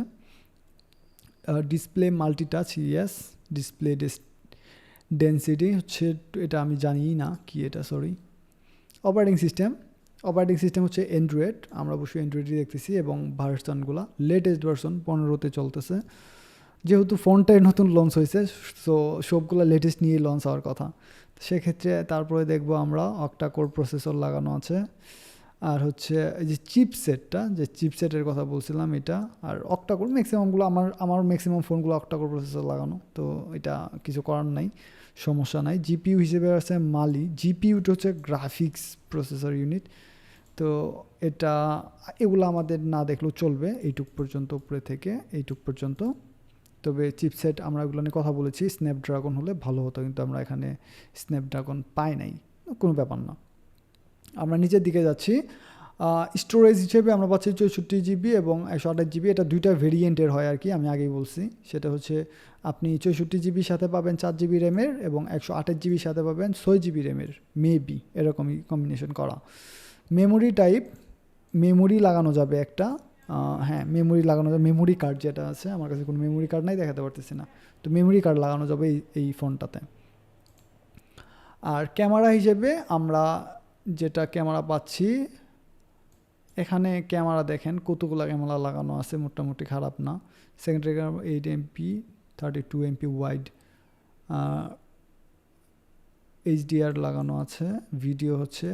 Display multi-touch, yes. Display density হচ্ছে, এটা আমি জানি না কি এটা, সরি। অপারেটিং সিস্টেম হচ্ছে অ্যান্ড্রয়েড, আমরা অবশ্যই অ্যান্ড্রয়েডই দেখতেছি, এবং ভার্সনগুলো লেটেস্ট ভার্সন 15-তে চলতেছে। যেহেতু ফোনটাই নতুন লঞ্চ হয়েছে, সো সবগুলো লেটেস্ট নিয়ে লঞ্চ হওয়ার কথা। সেক্ষেত্রে তারপরে দেখবো আমরা অক্টা কোর প্রসেসর লাগানো আছে। আর হচ্ছে এই যে চিপসেটটা, যে চিপসেটের কথা বলছিলাম এটা, আর অক্টাকোর ম্যাক্সিমামগুলো আমার ম্যাক্সিমাম ফোনগুলো অক্টাকোর প্রসেসর লাগানো, তো এটা কিছু করার নাই, সমস্যা নাই। জিপিইউ হিসেবে আছে মালি, জিপিইউটা হচ্ছে গ্রাফিক্স প্রসেসর ইউনিট, তো এটা এগুলো আমাদের না দেখলেও চলবে এইটুক পর্যন্ত, উপরে থেকে এইটুক পর্যন্ত। তবে চিপসেট আমরা এগুলো নিয়ে কথা বলেছি, স্ন্যাপড্রাগন হলে ভালো হতো, কিন্তু আমরা এখানে স্ন্যাপড্রাগন পাই নাই, কোনো ব্যাপার না। আমরা নিচের দিকে যাচ্ছি। স্টোরেজ হিসেবে আমরা পাচ্ছি 64 GB এবং 128 GB, এটা দুইটা ভেরিয়েন্টের হয় আর কি, আমি আগেই বলছি। সেটা হচ্ছে আপনি 64 GB সাথে পাবেন 4 GB র্যামের এবং 128 GB সাথে পাবেন 6 GB র্যামের, মেবি এরকমই কম্বিনেশন করা। মেমোরি টাইপ, মেমোরি লাগানো যাবে একটা, হ্যাঁ মেমোরি লাগানো যাবে, মেমোরি কার্ড যেটা আছে, আমার কাছে কোনো মেমোরি কার্ড নাই, দেখাতে পারতেছি না, তো মেমোরি কার্ড লাগানো যাবে এই ফোনটাতে। আর ক্যামেরা হিসেবে আমরা যেটা ক্যামেরা পাচ্ছি, এখানে ক্যামেরা দেখেন কতগুলো ক্যামেরা লাগানো আছে, মোটামুটি খারাপ না। Secondary camera 8 MP, 32 MP wide, HDR লাগানো আছে, ভিডিও হচ্ছে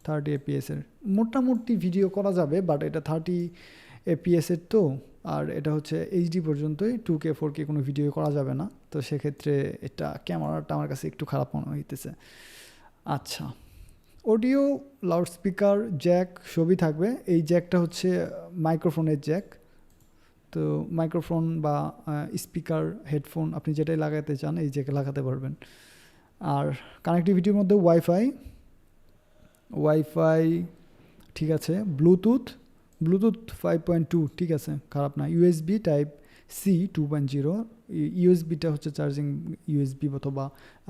30 FPS এর, মোটামুটি ভিডিও করা যাবে, বাট এটা 30 FPS এর তো, আর এটা হচ্ছে HD পর্যন্তই, 2K 4K কোনো ভিডিও করা যাবে না, তো সেক্ষেত্রে এটা ক্যামেরাটা আমার কাছে একটু খারাপ মনে হইতেছে। আচ্ছা, অডিও, লাউডস্পিকার, জ্যাক সবই থাকবে। এই জ্যাকটা হচ্ছে মাইক্রোফোনের জ্যাক, তো মাইক্রোফোন বা স্পিকার, হেডফোন আপনি যেটাই লাগাতে চান এই জ্যাকে লাগাতে পারবেন। আর কানেক্টিভিটির মধ্যে ওয়াইফাই ঠিক আছে, ব্লুটুথ 5.2 ঠিক আছে, খারাপ না। ইউএসবি টাইপ সি 2.0, ইউএসবিটা হচ্ছে চার্জিং ইউএসবি, অথবা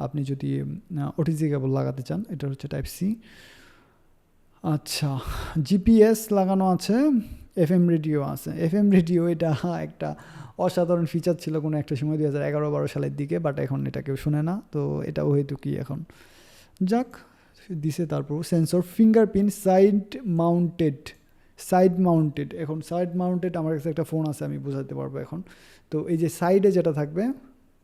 আপনি যদি ওটিজি কেবল লাগাতে চান এটা হচ্ছে টাইপ সি। আচ্ছা, জিপিএস লাগানো আছে, এফএম রেডিও আছে। এফএম রেডিও এটা একটা অসাধারণ ফিচার ছিল কোনো একটা সময় 2011-12 সালের দিকে, বাট এখন এটা কেউ শুনে না, তো এটাও হয়তো কি এখন যাক দিছে। তারপর সেন্সর, ফিঙ্গারপ্রিন্ট, সাইড মাউন্টেড, এখন সাইড মাউন্টেড আমার কাছে একটা ফোন আছে, আমি বোঝাতে পারবো এখন। তো এই যে সাইডে যেটা থাকবে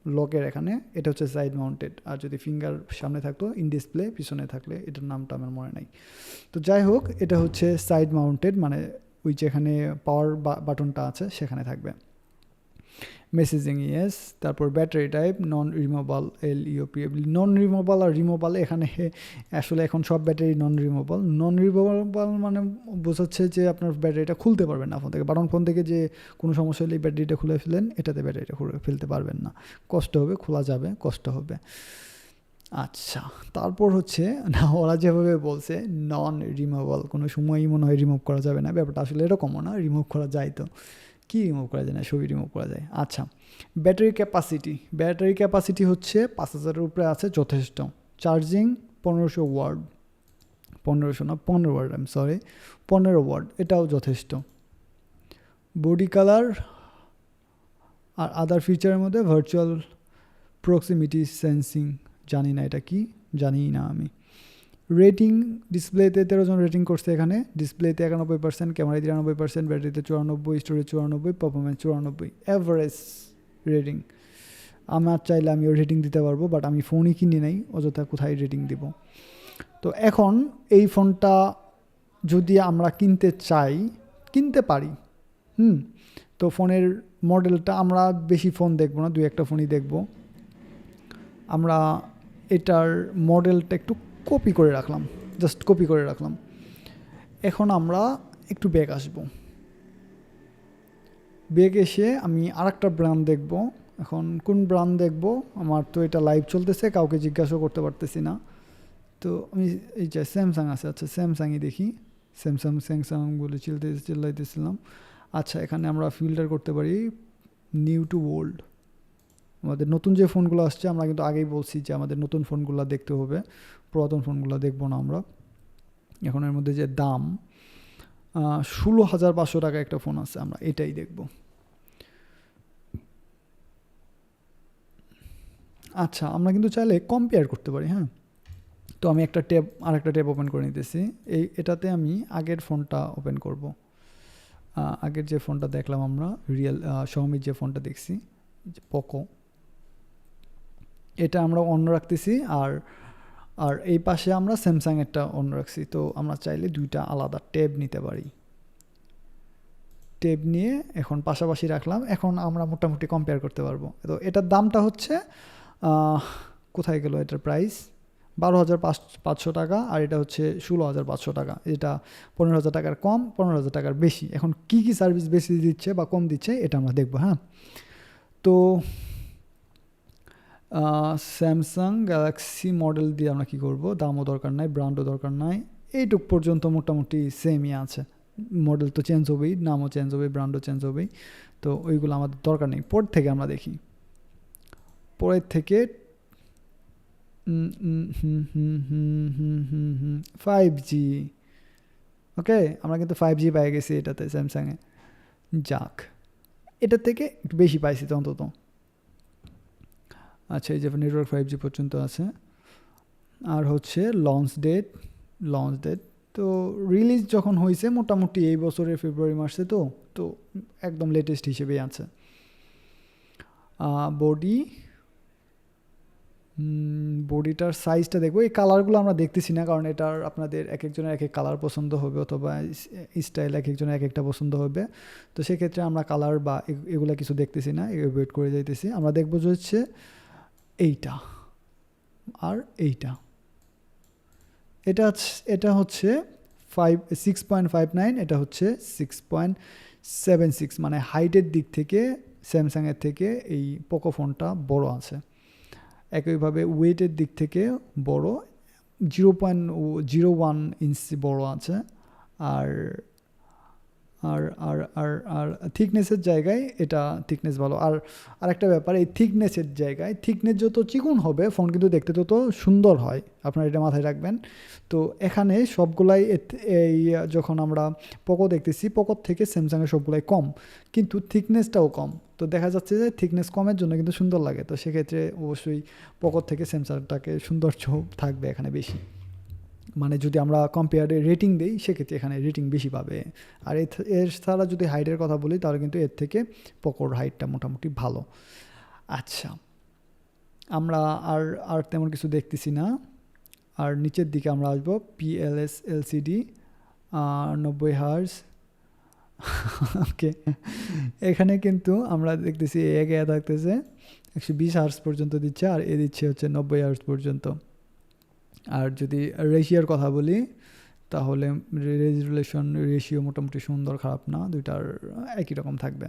লকের এখানে, এটা হচ্ছে সাইড মাউন্টেড, আর যদি ফিঙ্গার সামনে থাকতো ইন ডিসপ্লে, পিছনে থাকলে এটার নামটা আমার মনে নাই। তো যাই হোক, এটা হচ্ছে সাইড মাউন্টেড, মানে ওই যেখানে পাওয়ার বাটনটা আছে সেখানে থাকবে। Messaging yes. তারপর battery type non removable, LEOP। Non removable আর রিমুভেবল, এখানে আসলে এখন সব ব্যাটারি নন রিমুভেবল মানে বোঝাচ্ছে যে আপনার ব্যাটারিটা খুলতে পারবেন না ফোন থেকে, বাটন ফোন থেকে যে কোনো সমস্যা হলে ব্যাটারিটা খুলে ফেলেন, এটাতে ব্যাটারিটা খুলে ফেলতে পারবেন না, কষ্ট হবে, খোলা যাবে, কষ্ট হবে। আচ্ছা, তারপর হচ্ছে না, ওরা যেভাবে বলছে নন রিমুভেবল, কোনো সময়ই মনে হয় রিমুভ করা যাবে না, ব্যাপারটা আসলে এরকমও না, রিমুভ করা যায় তো, কি রিমুভ করা যায় না, সবই রিমুভ করা যায়। আচ্ছা, ব্যাটারি ক্যাপাসিটি হচ্ছে 5000-এর উপরে আছে, যথেষ্ট। চার্জিং 1500 ওয়াট, 1500 না 15 ওয়াট, আমি সরি 15 ওয়াট, এটাও যথেষ্ট। বডি কালার আর আদার ফিচারের মধ্যে ভার্চুয়াল প্রক্সিমিটি সেন্সিং, জানি না এটা কি, জানি না আমি। রেটিং, ডিসপ্লেতে 13 জন রেটিং করছে এখানে, ডিসপ্লেতে 91%, ক্যামেরায় 93%, ব্যাটারিতে 94, স্টোরেজ 94, পারফরমেন্স 94, অ্যাভারেজ রেটিং। আমার চাইলে আমিও রেটিং দিতে পারবো, বাট আমি ফোনই কিনি নাই, অযথা কোথায় রেটিং দিব। তো এখন এই ফোনটা যদি আমরা কিনতে চাই, কিনতে পারি, তো ফোনের মডেলটা আমরা বেশি ফোন দেখবো না, 2-1টা ফোনই দেখবো। আমরা এটার মডেলটা একটু কপি করে রাখলাম, জাস্ট কপি করে রাখলাম। এখন আমরা একটু ব্যাক আসবো, ব্যাক এসে আমি আরেকটা ব্র্যান্ড দেখব। এখন কোন ব্র্যান্ড দেখব, আমার তো এটা লাইভ চলতেছে, কাউকে জিজ্ঞাসাও করতে পারতেছি না, তো আমি এই যে স্যামসাং আছে, আচ্ছা স্যামসাংই দেখি, স্যামসাং বলে চিল্লাইতেছিলাম। আচ্ছা, এখানে আমরা ফিল্টার করতে পারি নিউ টু ওল্ড, আমাদের নতুন যে ফোনগুলো আসছে, আমরা কিন্তু আগেই বলছি যে আমাদের নতুন ফোনগুলো দেখতে হবে, পুরাতন ফোনগুলো দেখবো না আমরা। এখন এর মধ্যে যে দাম 16,500 টাকা একটা ফোন আছে, আমরা এটাই দেখব। আচ্ছা, আমরা কিন্তু চাইলে কম্পেয়ার করতে পারি, হ্যাঁ। তো আমি আরেকটা ট্যাব ওপেন করে নিতেছি, এটাতে আমি আগের ফোনটা ওপেন করব। আগের যে ফোনটা দেখলাম আমরা, Xiaomi যে ফোনটা দেখছি, পোকো, এটা আমরা অন রাখতেছি, আর আর এই পাশে আমরা স্যামসাং একটা অন রাখছি, তো আমরা চাইলে দুইটা আলাদা ট্যাব নিতে পারি। ট্যাব নিয়ে এখন পাশাপাশি রাখলাম, এখন আমরা মোটামুটি কম্পেয়ার করতে পারবো। তো এটার দামটা হচ্ছে কোথায় গেল এটার প্রাইস, 12,500 টাকা, আর এটা হচ্ছে 16,500 টাকা। এটা 15,000 টাকার কম, 15,000 টাকার বেশি। এখন কি কি সার্ভিস বেশি দিচ্ছে বা কম দিচ্ছে এটা আমরা দেখবো। হ্যাঁ, তো স্যামসাং গ্যালাক্সি মডেল দিয়ে আমরা কী করবো, দামও দরকার নাই, ব্র্যান্ডও দরকার নাই, এইটুক পর্যন্ত মোটামুটি সেমই আছে। মডেল তো চেঞ্জ হবেই, নামও চেঞ্জ হবে, ব্র্যান্ডও চেঞ্জ হবেই, তো ওইগুলো আমাদের দরকার নেই। পর থেকে আমরা দেখি, পরের থেকে 5G। ওকে, আমরা কিন্তু 5G পেয়ে গেছি এটাতে, স্যামসাংয়ে। যাক, এটার থেকে একটু বেশি পাইছি তো অন্তত। আচ্ছা, এই যে নেটওয়ার্ক 5G পর্যন্ত আছে। আর হচ্ছে লঞ্চ ডেট তো রিলিজ যখন হয়েছে মোটামুটি এই বছরের ফেব্রুয়ারি মাসে, তো তো একদম লেটেস্ট হিসেবেই আছে। বডিটার সাইজটা দেখবো। এই কালারগুলো আমরা দেখতেছি না, কারণ এটার আপনাদের এক একজনের এক এক কালার পছন্দ হবে, অথবা স্টাইল এক একজনের এক একটা পছন্দ হবে। তো সেক্ষেত্রে আমরা কালার বা এগুলো কিছু দেখতেছি না, ওয়েট করে যাইতেছি। আমরা দেখবো যে হচ্ছে এইটা আর এইটা। এটা হচ্ছে 6.59, এটা হচ্ছে 6.76, মানে হাইটের দিক থেকে স্যামসাংয়ের থেকে এই পোকো ফোনটা বড় আছে। একইভাবে ওয়েটের দিক থেকে বড়, 0.01 ইঞ্চি বড় আছে। আর আর আর আর আর থিকনেসের জায়গায় এটা থিকনেস ভালো। আর আরেকটা ব্যাপার, এই থিকনেসের জায়গায় থিকনেস যত চিকন হবে ফোন কিন্তু দেখতে তত সুন্দর হয়, আপনারা এটা মাথায় রাখবেন। তো এখানে সবগুলাই এই যখন আমরা পোকো দেখতেছি, পোকোর থেকে স্যামসাংয়ের সবগুলাই কম, কিন্তু থিকনেসটাও কম। তো দেখা যাচ্ছে যে থিকনেস কমের জন্য কিন্তু সুন্দর লাগে। তো সেক্ষেত্রে অবশ্যই পোকোর থেকে স্যামসাংটাকে সৌন্দর্য থাকবে এখানে বেশি। মানে যদি আমরা কম্পেয়ারে রেটিং দিই, সেক্ষেত্রে এখানে রেটিং বেশি পাবে। আর এর ছাড়া যদি হাইটের কথা বলি, তাহলে কিন্তু এর থেকে পোকোর হাইটটা মোটামুটি ভালো। আচ্ছা, আমরা আর আর তেমন কিছু দেখতেছি না। আর নিচের দিকে আমরা আসবো, PLS LCD 90 হার্জ। ওকে, এখানে কিন্তু আমরা দেখতেছি এগে থাকতেছে 120 হার্জ পর্যন্ত দিচ্ছে, আর এ দিচ্ছে হচ্ছে 90 হার্জ পর্যন্ত। আর যদি রেশিওর কথা বলি, তাহলে রেজুলেশন রেশিও মোটামুটি সুন্দর, খারাপ না, দুইটার একই রকম থাকবে।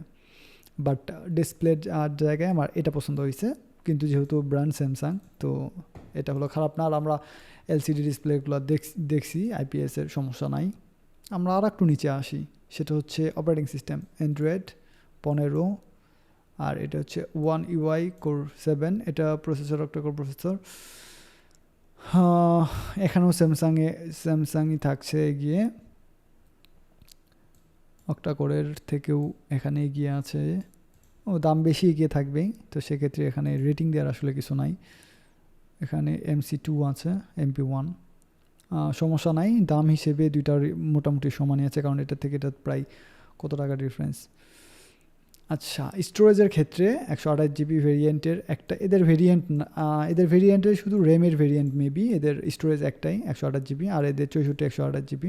বাট ডিসপ্লে আর জায়গায় আমার এটা পছন্দ হয়েছে, কিন্তু যেহেতু ব্র্যান্ড স্যামসাং, তো এটা হলো খারাপ না। আর আমরা LCD ডিসপ্লেগুলো দেখছি, IPS-এর সমস্যা নাই। আমরা আর একটু নিচে আসি, সেটা হচ্ছে অপারেটিং সিস্টেম, অ্যান্ড্রয়েড 15, আর এটা হচ্ছে 1 UI Core 7, এটা প্রসেসর অক্টা-কোর প্রসেসর। এখানেও স্যামসাংই থাকছে এগিয়ে, অক্টা-কোরের থেকেও এখানে এগিয়ে আছে। দাম বেশি এগিয়ে থাকবেই, তো সেক্ষেত্রে এখানে রেটিং দেওয়ার আসলে কিছু নাই। এখানে MC2 আছে, MP1 সমস্যা নাই, দাম হিসেবে দুইটার মোটামুটি সমানই আছে, কারণ এটা থেকে এটা প্রায় কত টাকা ডিফারেন্স। আচ্ছা, স্টোরেজের ক্ষেত্রে 128GB ভেরিয়েন্টের একটা, এদের ভেরিয়েন্টের শুধু র্যামের ভেরিয়েন্ট মেবি, এদের স্টোরেজ একটাই 128GB, আর এদের 64 128GB।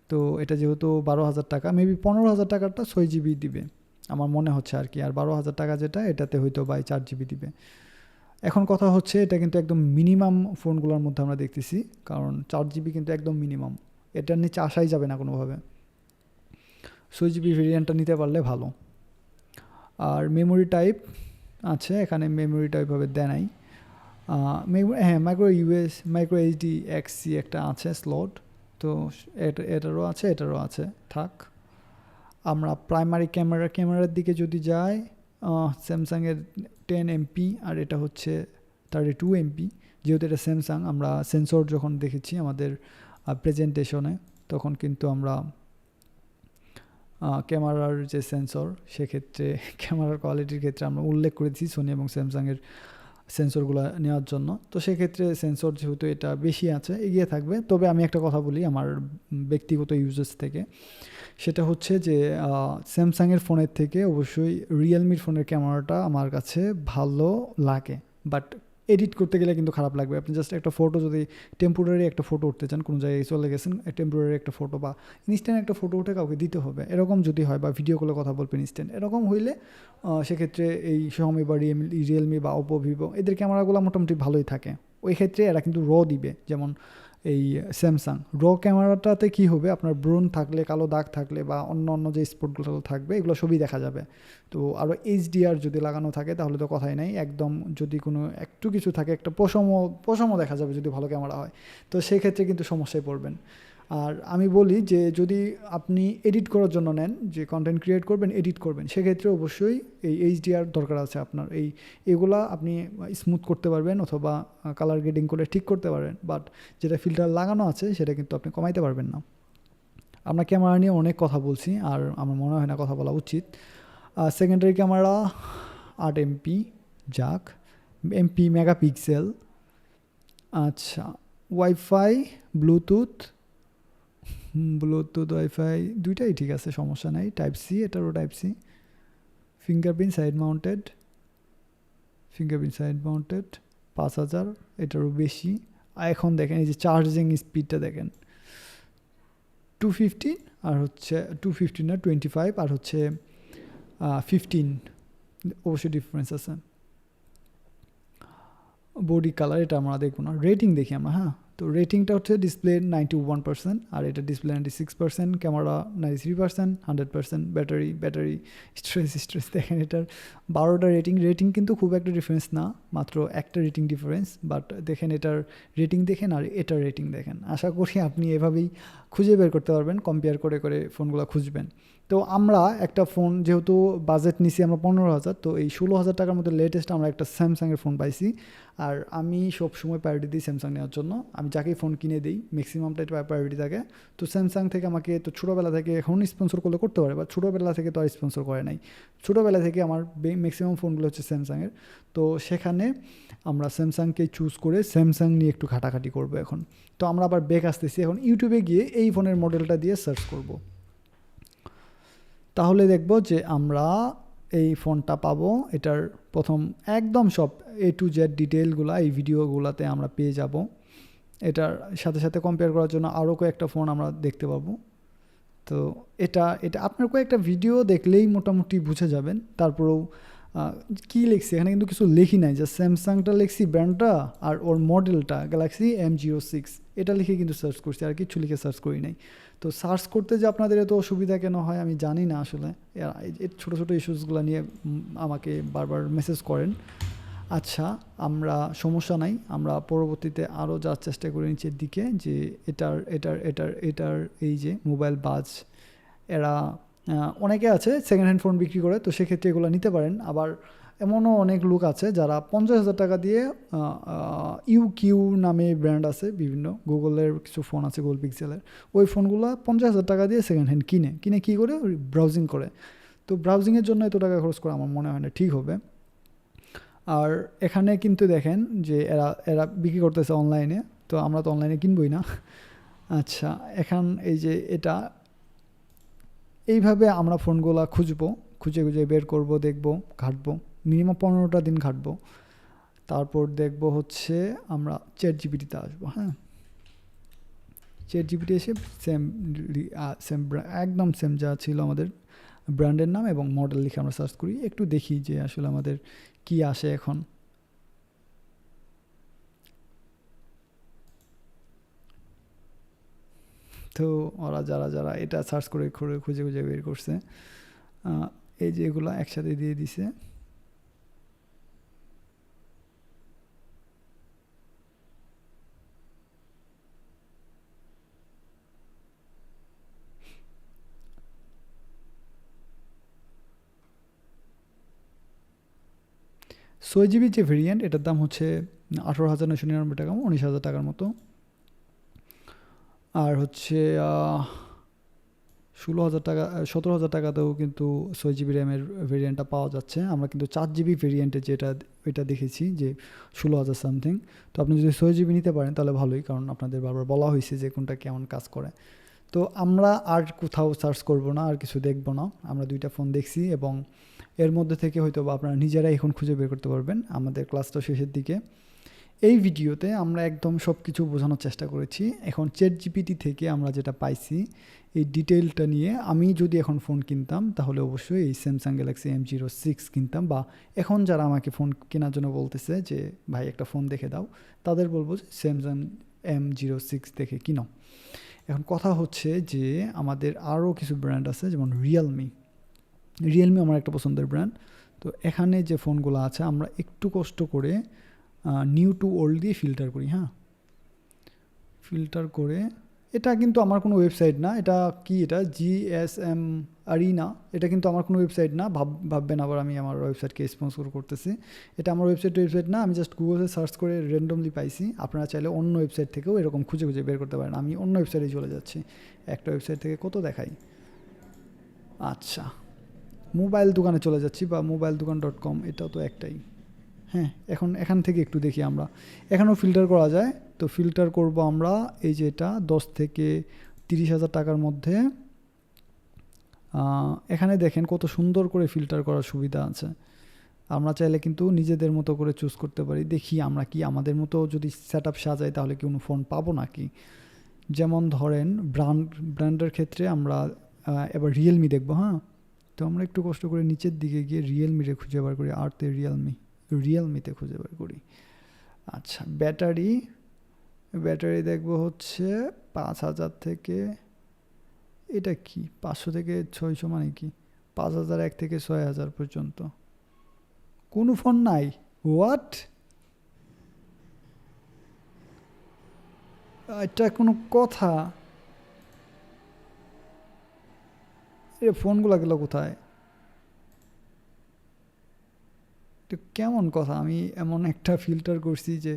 তো এটা যেহেতু 12,000 টাকা, মেবি 15,000 টাকারটা 6GB দিবে আমার মনে হচ্ছে আর কি, আর 12,000 টাকা যেটা, এটাতে হয়তো 4GB দিবে। এখন কথা হচ্ছে, এটা কিন্তু একদম মিনিমাম ফোনগুলোর মধ্যে আমরা দেখতেছি, কারণ 4GB কিন্তু একদম মিনিমাম, এটার নিচে আসাই যাবে না কোনোভাবে। 6GB ভেরিয়েন্টটা নিতে পারলে ভালো। আর মেমোরি টাইপ আছে, এখানে মেমোরি টাইপ ভাবে দেয় নাই। হ্যাঁ, মাইক্রো SD XC একটা আছে স্লট, তো এটারও আছে, থাক। আমরা প্রাইমারি ক্যামেরার দিকে যদি যাই, স্যামসাংয়ের 10MP, আর এটা হচ্ছে 32MP। যেহেতু এটা স্যামসাং, আমরা সেন্সর যখন দেখেছি আমাদের প্রেজেন্টেশনে, তখন কিন্তু আমরা ক্যামেরার যে সেন্সর, সেক্ষেত্রে ক্যামেরার কোয়ালিটির ক্ষেত্রে আমরা উল্লেখ করেছি সোনি এবং স্যামসাংয়ের সেন্সরগুলো নেওয়ার জন্য। তো সেক্ষেত্রে সেন্সর যেহেতু এটা বেশি আছে, এগিয়ে থাকবে। তবে আমি একটা কথা বলি আমার ব্যক্তিগত ইউজেস থেকে, সেটা হচ্ছে যে স্যামসাংয়ের ফোনের থেকে অবশ্যই রিয়েলমির ফোনের ক্যামেরাটা আমার কাছে ভালো লাগে। বাট এডিট করতে গেলে কিন্তু খারাপ লাগবে। আপনি জাস্ট একটা ফটো যদি টেম্পোরারি একটা ফটো উঠতে চান, কোনো জায়গায় চলে গেছেন, টেম্পোরারি একটা ফটো বা ইনস্ট্যান্ট একটা ফটো উঠে কাউকে দিতে হবে, এরকম যদি হয়, বা ভিডিও কলে কথা বলবেন ইনস্ট্যান্ট, এরকম হইলে সেক্ষেত্রে এই Xiaomi বা রিয়েলমি বা Oppo, Vivo এদের ক্যামেরাগুলো মোটামুটি ভালোই থাকে। ওই ক্ষেত্রে এরা কিন্তু র দিবে। যেমন এই স্যামসাং র ক্যামেরাটাতে কি হবে, আপনার ব্রণ থাকলে, কালো দাগ থাকলে বা অন্য যে স্পটগুলো থাকবে এগুলো সবই দেখা যাবে। তো আরও HDR যদি লাগানো থাকে তাহলে তো কথাই নাই, একদম যদি কোনো একটু কিছু থাকে একটা পশমও দেখা যাবে যদি ভালো ক্যামেরা হয়। তো সেই ক্ষেত্রে কিন্তু সমস্যায় পড়বেন। আর আমি বলি যে যদি আপনি এডিট করার জন্য নেন, যে কন্টেন্ট ক্রিয়েট করবেন, এডিট করবেন, সেক্ষেত্রে অবশ্যই এই HDR দরকার আছে আপনার। এগুলা আপনি স্মুথ করতে পারবেন অথবা কালার গ্রেডিং করে ঠিক করতে পারবেন, বাট যেটা ফিল্টার লাগানো আছে সেটা কিন্তু আপনি কমাইতে পারবেন না। আমরা ক্যামেরা নিয়ে অনেক কথা বলছি, আর আমার মনে হয় না কথা বলা উচিত। সেকেন্ডারি ক্যামেরা 8 MP, যাক, MP মেগাপিক্সেল। আচ্ছা, ওয়াইফাই, ব্লুটুথ ওয়াইফাই দুইটাই ঠিক আছে, সমস্যা নাই। টাইপ সি, এটারও type C. Fingerprint side mounted 5000, এটারও বেশি। আর এখন দেখেন এই যে চার্জিং স্পিডটা দেখেন, 215 আর হচ্ছে 215 না 25 আর হচ্ছে 15, অবশ্যই ডিফারেন্স আছে। বডি কালার এটা আমরা দেখবো না, রেটিং দেখি আমরা। হ্যাঁ, তো রেটিংটা হচ্ছে ডিসপ্লে 91% আর এটা ডিসপ্লে 96%, ক্যামেরা 93%, 100%। ব্যাটারি স্ট্রেস দেখেন, এটার 12টা রেটিং কিন্তু খুব একটা ডিফারেন্স না, মাত্র একটা রেটিং ডিফারেন্স। বাট দেখেন এটার রেটিং দেখেন আর এটার রেটিং দেখেন, আশা করি আপনি এভাবেই খুঁজে বের করতে পারবেন, কম্পেয়ার করে ফোনগুলো খুঁজবেন। তো আমরা একটা ফোন, যেহেতু বাজেট নিছি আমরা 15,000, তো এই 16,000 টাকার মধ্যে লেটেস্ট আমরা একটা স্যামসাংয়ের ফোন পাইছি। আর আমি সব সময় প্রায়োরিটি দিই স্যামসাং নেওয়ার জন্য। আমি যাকেই ফোন কিনে দিই ম্যাক্সিমামটা এটা প্রায়োরিটি থাকে। তো স্যামসাং থেকে আমাকে তো ছোটোবেলা থেকে, এখন স্পন্সর করতে পারে, বা ছোটোবেলা থেকে তো আর স্পন্সর করে নাই, ছোটোবেলা থেকে আমার ম্যাক্সিমাম ফোনগুলো হচ্ছে স্যামসাংয়ের। তো সেখানে আমরা স্যামসাংকে চুজ করে স্যামসাং নিয়ে একটু ঘাটাঘাটি করবো এখন। তো আমরা আবার ব্যাক আসতেছি, এখন ইউটিউবে গিয়ে এই ফোনের মডেলটা দিয়ে সার্চ করব, তাহলে দেখব যে আমরা এই ফোনটা পাবো। এটার প্রথম একদম সব A to Z ডিটেলগুলো এই ভিডিওগুলোতে আমরা পেয়ে যাব। এটার সাথে সাথে কম্পেয়ার করার জন্য আরও কয়েকটা ফোন আমরা দেখতে পাবো। তো এটা আপনার কয়েকটা ভিডিও দেখলেই মোটামুটি বুঝে যাবেন। তারপরেও কী লিখছি এখানে কিন্তু কিছু লিখি নাই, যে স্যামসাংটা লিখছি ব্র্যান্ডটা, আর ওর মডেলটা গ্যালাক্সি M06, এটা লিখে কিন্তু সার্চ করছি, আর কিছু লিখে সার্চ করি নাই। তো সার্চ করতে যে আপনাদের এত অসুবিধা কেন হয় আমি জানি না আসলে, এই ছোটো ছোটো ইস্যুসগুলো নিয়ে আমাকে বারবার মেসেজ করেন। আচ্ছা, আমরা সমস্যা নাই, আমরা পরবর্তীতে আরও যাওয়ার চেষ্টা করি নিচের দিকে, যে এটার এই যে মোবাইল বাজ, এরা অনেকে আছে সেকেন্ড হ্যান্ড ফোন বিক্রি করে, তো সেক্ষেত্রে এগুলো নিতে পারেন। আবার এমনও অনেক লোক আছে যারা 50,000 টাকা দিয়ে ইউকিউ নামে ব্র্যান্ড আছে, বিভিন্ন গুগলের কিছু ফোন আছে, গুগল পিক্সেলের, ওই ফোনগুলো 50,000 টাকা দিয়ে সেকেন্ড হ্যান্ড কিনে কী করে ব্রাউজিং করে। তো ব্রাউজিংয়ের জন্য এত টাকা খরচ করা আমার মনে হয় না ঠিক হবে। আর এখানে কিন্তু দেখেন যে এরা বিক্রি করতেছে অনলাইনে, তো আমরা তো অনলাইনে কিনবই না। আচ্ছা, এখন এই যে এটা এইভাবে আমরা ফোনগুলো খুঁজে বের করব, দেখব, ঘাটবো, মিনিমাম 15টা দিন ঘাটবো। তারপর দেখব হচ্ছে আমরা ChatGPT-তে আসবো। হ্যাঁ, ChatGPT এসে সেম একদম সেম যা ছিল আমাদের ব্র্যান্ডের নাম এবং মডেল লিখে আমরা সার্চ করি, একটু দেখি যে আসলে আমাদের কি আসে এখন। তো ওরা যারা এটা সার্চ করে খুঁজে বের করছে, এই যে এগুলো একসাথে দিয়ে দিছে। ছয় জিবির যে ভেরিয়েন্ট, এটার দাম হচ্ছে 18,999 টাকা, 19,000 টাকার মতো। আর হচ্ছে 16,000 টাকা, 17,000 টাকাতেও কিন্তু 6 জিবি র্যামের ভেরিয়েন্টটা পাওয়া যাচ্ছে। আমরা কিন্তু 4 জিবি ভেরিয়েন্টে এটা দেখেছি যে 16,000 সামথিং। তো আপনি যদি 6 জিবি নিতে পারেন তাহলে ভালোই, কারণ আপনাদের বারবার বলা হয়েছে যে কোনটা কেমন কাজ করে। তো আমরা আর কোথাও সার্চ করব না, আর কিছু দেখব না, আমরা দুইটা ফোন দেখছি এবং এর মধ্যে থেকে হয়তো বা আপনারা নিজেরাই এখন খুঁজে বের করতে পারবেন। আমাদের ক্লাসটা শেষের দিকে, এই ভিডিওতে আমরা একদম সব কিছু বোঝানোর চেষ্টা করেছি। এখন চ্যাট জিপিটি থেকে আমরা যেটা পাইছি এই ডিটেলটা নিয়ে আমি যদি এখন ফোন কিনতাম তাহলে অবশ্যই এই স্যামসাং গ্যালাক্সি M06 কিনতাম, বা এখন যারা আমাকে ফোন কেনার জন্য বলতেছে যে ভাই একটা ফোন দেখে দাও, তাদের বলবো যে স্যামসাং M06 দেখে কিনো। এখন কথা হচ্ছে যে আমাদের আরও কিছু ব্র্যান্ড আছে, যেমন রিয়েলমি আমার একটা পছন্দের ব্র্যান্ড। তো এখানে যে ফোনগুলো আছে আমরা একটু কষ্ট করে নিউ টু ওল্ড দিয়ে ফিল্টার করি। হ্যাঁ, ফিল্টার করে, এটা কিন্তু আমার কোনো ওয়েবসাইট না, এটা কি, এটা GSM আরিনা, এটা কিন্তু আমার কোনো ওয়েবসাইট না, ভাববেন আবার আমি আমার ওয়েবসাইটকে স্পন্সর করতেছি। এটা আমার ওয়েবসাইট না, আমি জাস্ট গুগলে সার্চ করে র্যান্ডমলি পাইছি। আপনারা চাইলে অন্য ওয়েবসাইট থেকেও এরকম খুঁজে খুঁজে বের করতে পারেন। আমি অন্য ওয়েবসাইটে চলে যাচ্ছি, একটা ওয়েবসাইট থেকে কত দেখাই। আচ্ছা, মোবাইল দোকানে চলে যাচ্ছি, বা mobiledukan.com, এটাও তো একটাই। হ্যাঁ, এখন এখান থেকে একটু দেখি আমরা, এখানেও ফিল্টার করা যায়। তো ফিল্টার করব আমরা এই যে এটা 10 থেকে 30,000 টাকার মধ্যে। এখানে দেখেন কত সুন্দর করে ফিল্টার করার সুবিধা আছে। আমরা চাইলে কিন্তু নিজেদের মতো করে চুজ করতে পারি। দেখি আমরা কি আমাদের মতো যদি সেট আপ সাজাই তাহলে কি কোনো ফোন পাবো নাকি। যেমন ধরেন ব্র্যান্ডের ক্ষেত্রে আমরা এবার রিয়েলমি দেখবো। হ্যাঁ, তো আমরা একটু কষ্ট করে নিচের দিকে গিয়ে রিয়েলমিতে খুঁজে বার করি, আরতে রিয়েলমিতে খুঁজে বার করি। আচ্ছা, ব্যাটারি দেখবো হচ্ছে 5,000 থেকে, এটা কি 500 থেকে 600, মানে কি 5,001 থেকে 6,000 পর্যন্ত কোনো ফোন নাই। হোয়াট, এটা কোনো কথা? এ ফোনগুলো গেল কোথায়? এটা কেমন কথা? আমি এমন একটা ফিল্টার করছি যে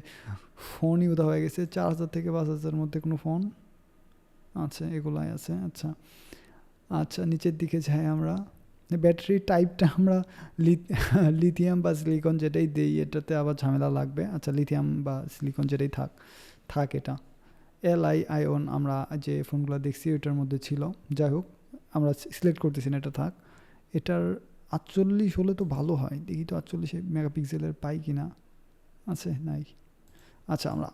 ফোনই উদা হয়ে গেছে। 4,000 থেকে 5,000 মধ্যে কোনো ফোন আছে? এগুলাই আছে। আচ্ছা আচ্ছা, নিচের দিকে যাই আমরা। ব্যাটারি টাইপটা আমরা লিথিয়াম বা সিলিকন যেটাই দেই, এটাতে আবার ঝামেলা লাগবে। আচ্ছা, লিথিয়াম বা সিলিকন যেটাই থাক এটা LiiON আমরা যে ফোনগুলো দেখছি ওইটার মধ্যে ছিল। যাই হোক, আমরা সিলেক্ট করতেছি না, এটা থাক। এটার 48 হলে তো ভালো হয়, দেখি তো 48 মেগাপিক্সেলের পাই কিনা। আছে? নাই। আচ্ছা, আমরা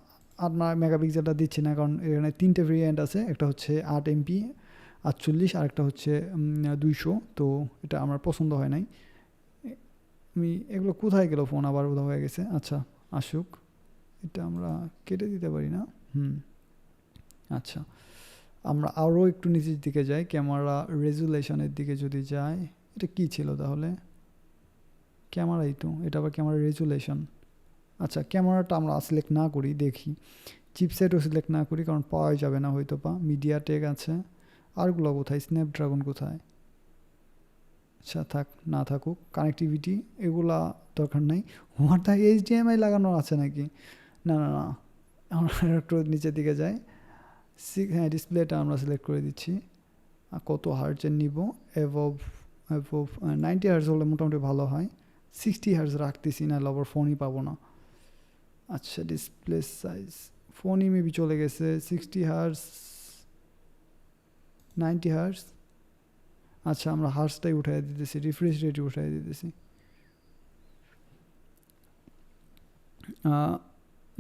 8 মেগাপিক্সেলটা দিচ্ছি না, কারণ এখানে 3টে ভেরিয়েন্ট আছে, একটা হচ্ছে 8 MP 48, আর একটা হচ্ছে 200। তো এটা আমার পছন্দ হয় নাই। আমি এগুলো কোথায় গেল, ফোন আবার বোধ হয়ে গেছে। আচ্ছা, আসুক, এটা আমরা কেটে দিতে পারি না। আচ্ছা, আমরা আরও একটু নিচের দিকে যাই, ক্যামেরা রেজুলেশনের দিকে যদি যাই। এটা কি ছিল তাহলে? ক্যামেরাই তো, এটা আবার ক্যামেরা রেজুলেশন। আচ্ছা, ক্যামেরাটা আমরা সিলেক্ট না করি, দেখি চিপসেটও সিলেক্ট না করি, কারণ পাওয়া যাবে না হয়তো। মিডিয়াটেক আছে, আরগুলো কোথায়? স্ন্যাপড্রাগন কোথায়? আচ্ছা, থাক, না থাকুক। কানেক্টিভিটি এগুলা দরকার নাই। হোয়াটটা HDMI লাগানো আছে নাকি? না না না, আমরা একটু নিচের দিকে যাই। হ্যাঁ, ডিসপ্লেটা আমরা সিলেক্ট করে দিচ্ছি। কত হার্টজের নিব? অ্যাভভ 90 হার্টজ হলে মোটামুটি ভালো হয়। 60 হার্টজ রাখতেছি, না আবার ফোনই পাবো না। আচ্ছা, ডিসপ্লে সাইজ ফোনই মেবি চলে গেছে। 60 হার্টজ, 90 হার্টজ। আচ্ছা, আমরা হার্টসটাই উঠাই দিতেছি, রিফ্রেশ রেট উঠাই দিতেছি।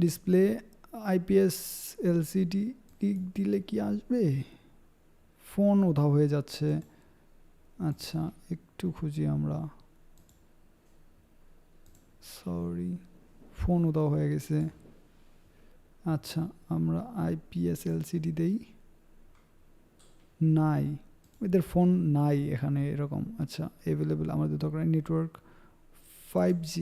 ডিসপ্লে IPS LCD দিলে কি আসবে? ফোন উধাও হয়ে যাচ্ছে। আচ্ছা, একটু খুঁজি আমরা, সরি, ফোন উধাও হয়ে গেছে। আচ্ছা, আমরা IPS LCD দেই, নাই, এদের ফোন নাই এখানে এরকম। আচ্ছা, অ্যাভেলেবেল আমাদের দরকার নেটওয়ার্ক 5G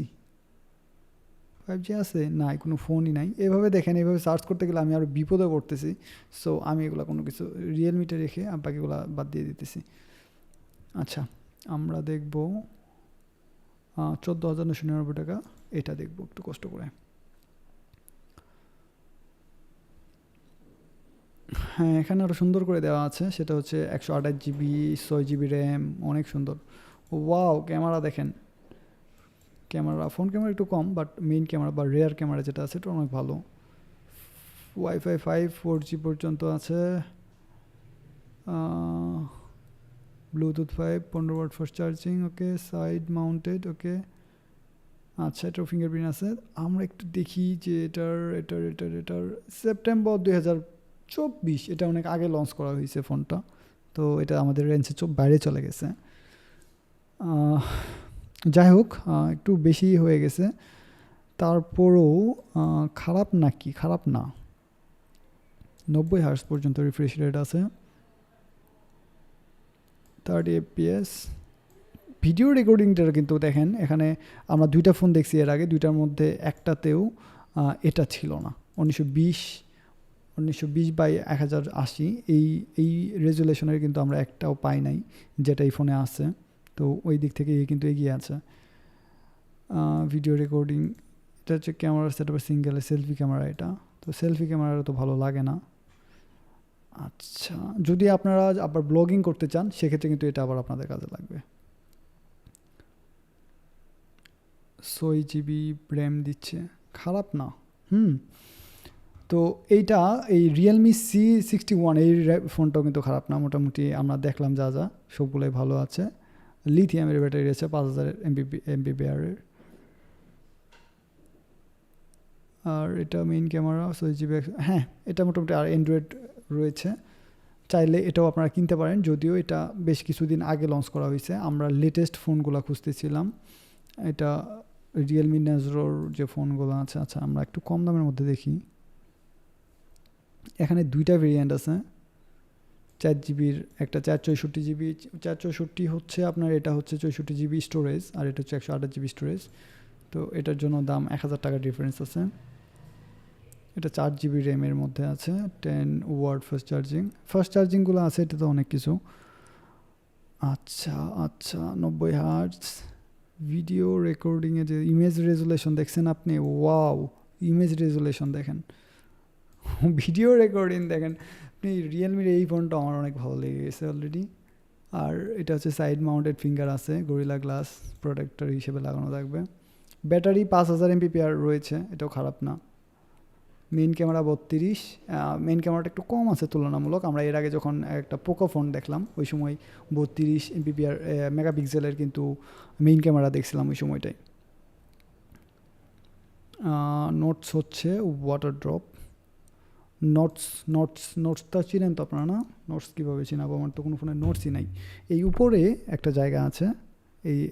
আছে? নাই, কোনো ফোনই নাই। এভাবে দেখেন, এভাবে সার্চ করতে গেলে আমি আরও বিপদে পড়তেছি। সো আমি এগুলো কোনো কিছু রিয়েলমিটা রেখে আর বাকিগুলো বাদ দিয়ে দিতেছি। আচ্ছা, আমরা দেখব 14,999 টাকা, এটা দেখব একটু কষ্ট করে। হ্যাঁ, এখানে আরও সুন্দর করে দেওয়া আছে, সেটা হচ্ছে 128GB 6GB র্যাম, অনেক সুন্দর। ওয়াও, ক্যামেরা দেখেন, ফোন ক্যামেরা একটু কম, বাট মেইন ক্যামেরা বা রেয়ার ক্যামেরা যেটা আছে এটা অনেক ভালো। ওয়াইফাই 5 4G পর্যন্ত আছে। ব্লুটুথ 5, 15 ওয়াট ফাস্ট চার্জিং, ওকে। সাইড মাউন্টেড, ওকে। আচ্ছা, এটার ফিঙ্গারপ্রিন্ট আছে। আমরা একটু দেখি যে এটার সেপ্টেম্বর 2024, এটা অনেক আগে লঞ্চ করা হয়েছে ফোনটা। তো এটা আমাদের রেঞ্জের বাইরে চলে গেছে। যাই হোক, একটু বেশি হয়ে গেছে, তারপরও খারাপ নাকি, খারাপ না। 90 হার্স পর্যন্ত রিফ্রেশ রেট আছে, 30 FPS। ভিডিও রেকর্ডিংটা কিন্তু দেখেন, এখানে আমরা দুইটা ফোন দেখছি এর আগে, দুইটার মধ্যে একটাতেও এটা ছিল না। 1920 বাই 1080 এই রেজুলেশনের কিন্তু আমরা একটাও পাই নাই, যেটা এই ফোনে আছে। তো ওই দিক থেকে কিন্তু এগিয়ে আছে। ভিডিও রেকর্ডিং, এটা হচ্ছে camera setup single selfie camera. এটা তো সেলফি ক্যামেরা তো ভালো লাগে না। আচ্ছা, যদি আপনারা আবার ব্লগিং করতে চান সেক্ষেত্রে কিন্তু এটা আবার আপনাদের কাজে লাগবে। 6 GB র্যাম দিচ্ছে, খারাপ না। তো এইটা, এই রিয়েলমি C61 এই ফোনটাও কিন্তু খারাপ না, মোটামুটি আমরা দেখলাম যা যা সবগুলোই ভালো আছে। লিথিয়ামের ব্যাটারি আছে 5000 mAh। আর এটা মেইন ক্যামেরা 6 GB। হ্যাঁ, এটা মোটামুটি। আর অ্যান্ড্রয়েড রয়েছে, চাইলে এটাও আপনারা কিনতে পারেন, যদিও এটা বেশ কিছুদিন আগে লঞ্চ করা হয়েছে। আমরা লেটেস্ট ফোনগুলো খুঁজতেছিলাম, এটা রিয়েলমি নাজরোর যে ফোনগুলো আছে। আচ্ছা, আমরা একটু কম দামের মধ্যে দেখি। এখানে দুইটা ভেরিয়েন্ট আছে, 4 GBর একটা, 464 GB। 464 হচ্ছে আপনার, এটা হচ্ছে 64 GB স্টোরেজ, আর এটা হচ্ছে 128 GB স্টোরেজ। তো এটার জন্য দাম 1000 টাকা ডিফারেন্স আছে। এটা 4 GB র্যামের মধ্যে আছে, 10 ওয়াট ফাস্ট চার্জিংগুলো আছে, এটা তো অনেক কিছু। আচ্ছা আচ্ছা, 90 হার্টজ ভিডিও রেকর্ডিংয়ে যে ইমেজ রেজুলেশন দেখছেন আপনি, ওয়াও, ইমেজ রেজুলেশন দেখেন, ভিডিও রেকর্ডিং দেখেন আপনি। রিয়েলমির এই ফোনটা আমার অনেক ভালো লেগে গেছে অলরেডি। আর এটা হচ্ছে সাইড মাউন্টেড ফিঙ্গার আছে, গরিলা গ্লাস প্রোটেক্টর হিসেবে লাগানো থাকবে। ব্যাটারি 5000 mAh রয়েছে, এটাও খারাপ না। মেইন ক্যামেরা 32, মেইন ক্যামেরাটা একটু কম আছে তুলনামূলক। আমরা এর আগে যখন একটা পোকো ফোন দেখলাম ওই সময় 32 মেগাপিক্সেলের কিন্তু মেইন ক্যামেরা দেখছিলাম ওই সময়টাই। নোটস হচ্ছে ওয়াটার ড্রপ। নোটসটা চিনেন তো আপনারা না? নোটস কীভাবে চিনাবো, আমার তো কোনো ফোনে নোটসই নাই। এই উপরে একটা জায়গা আছে,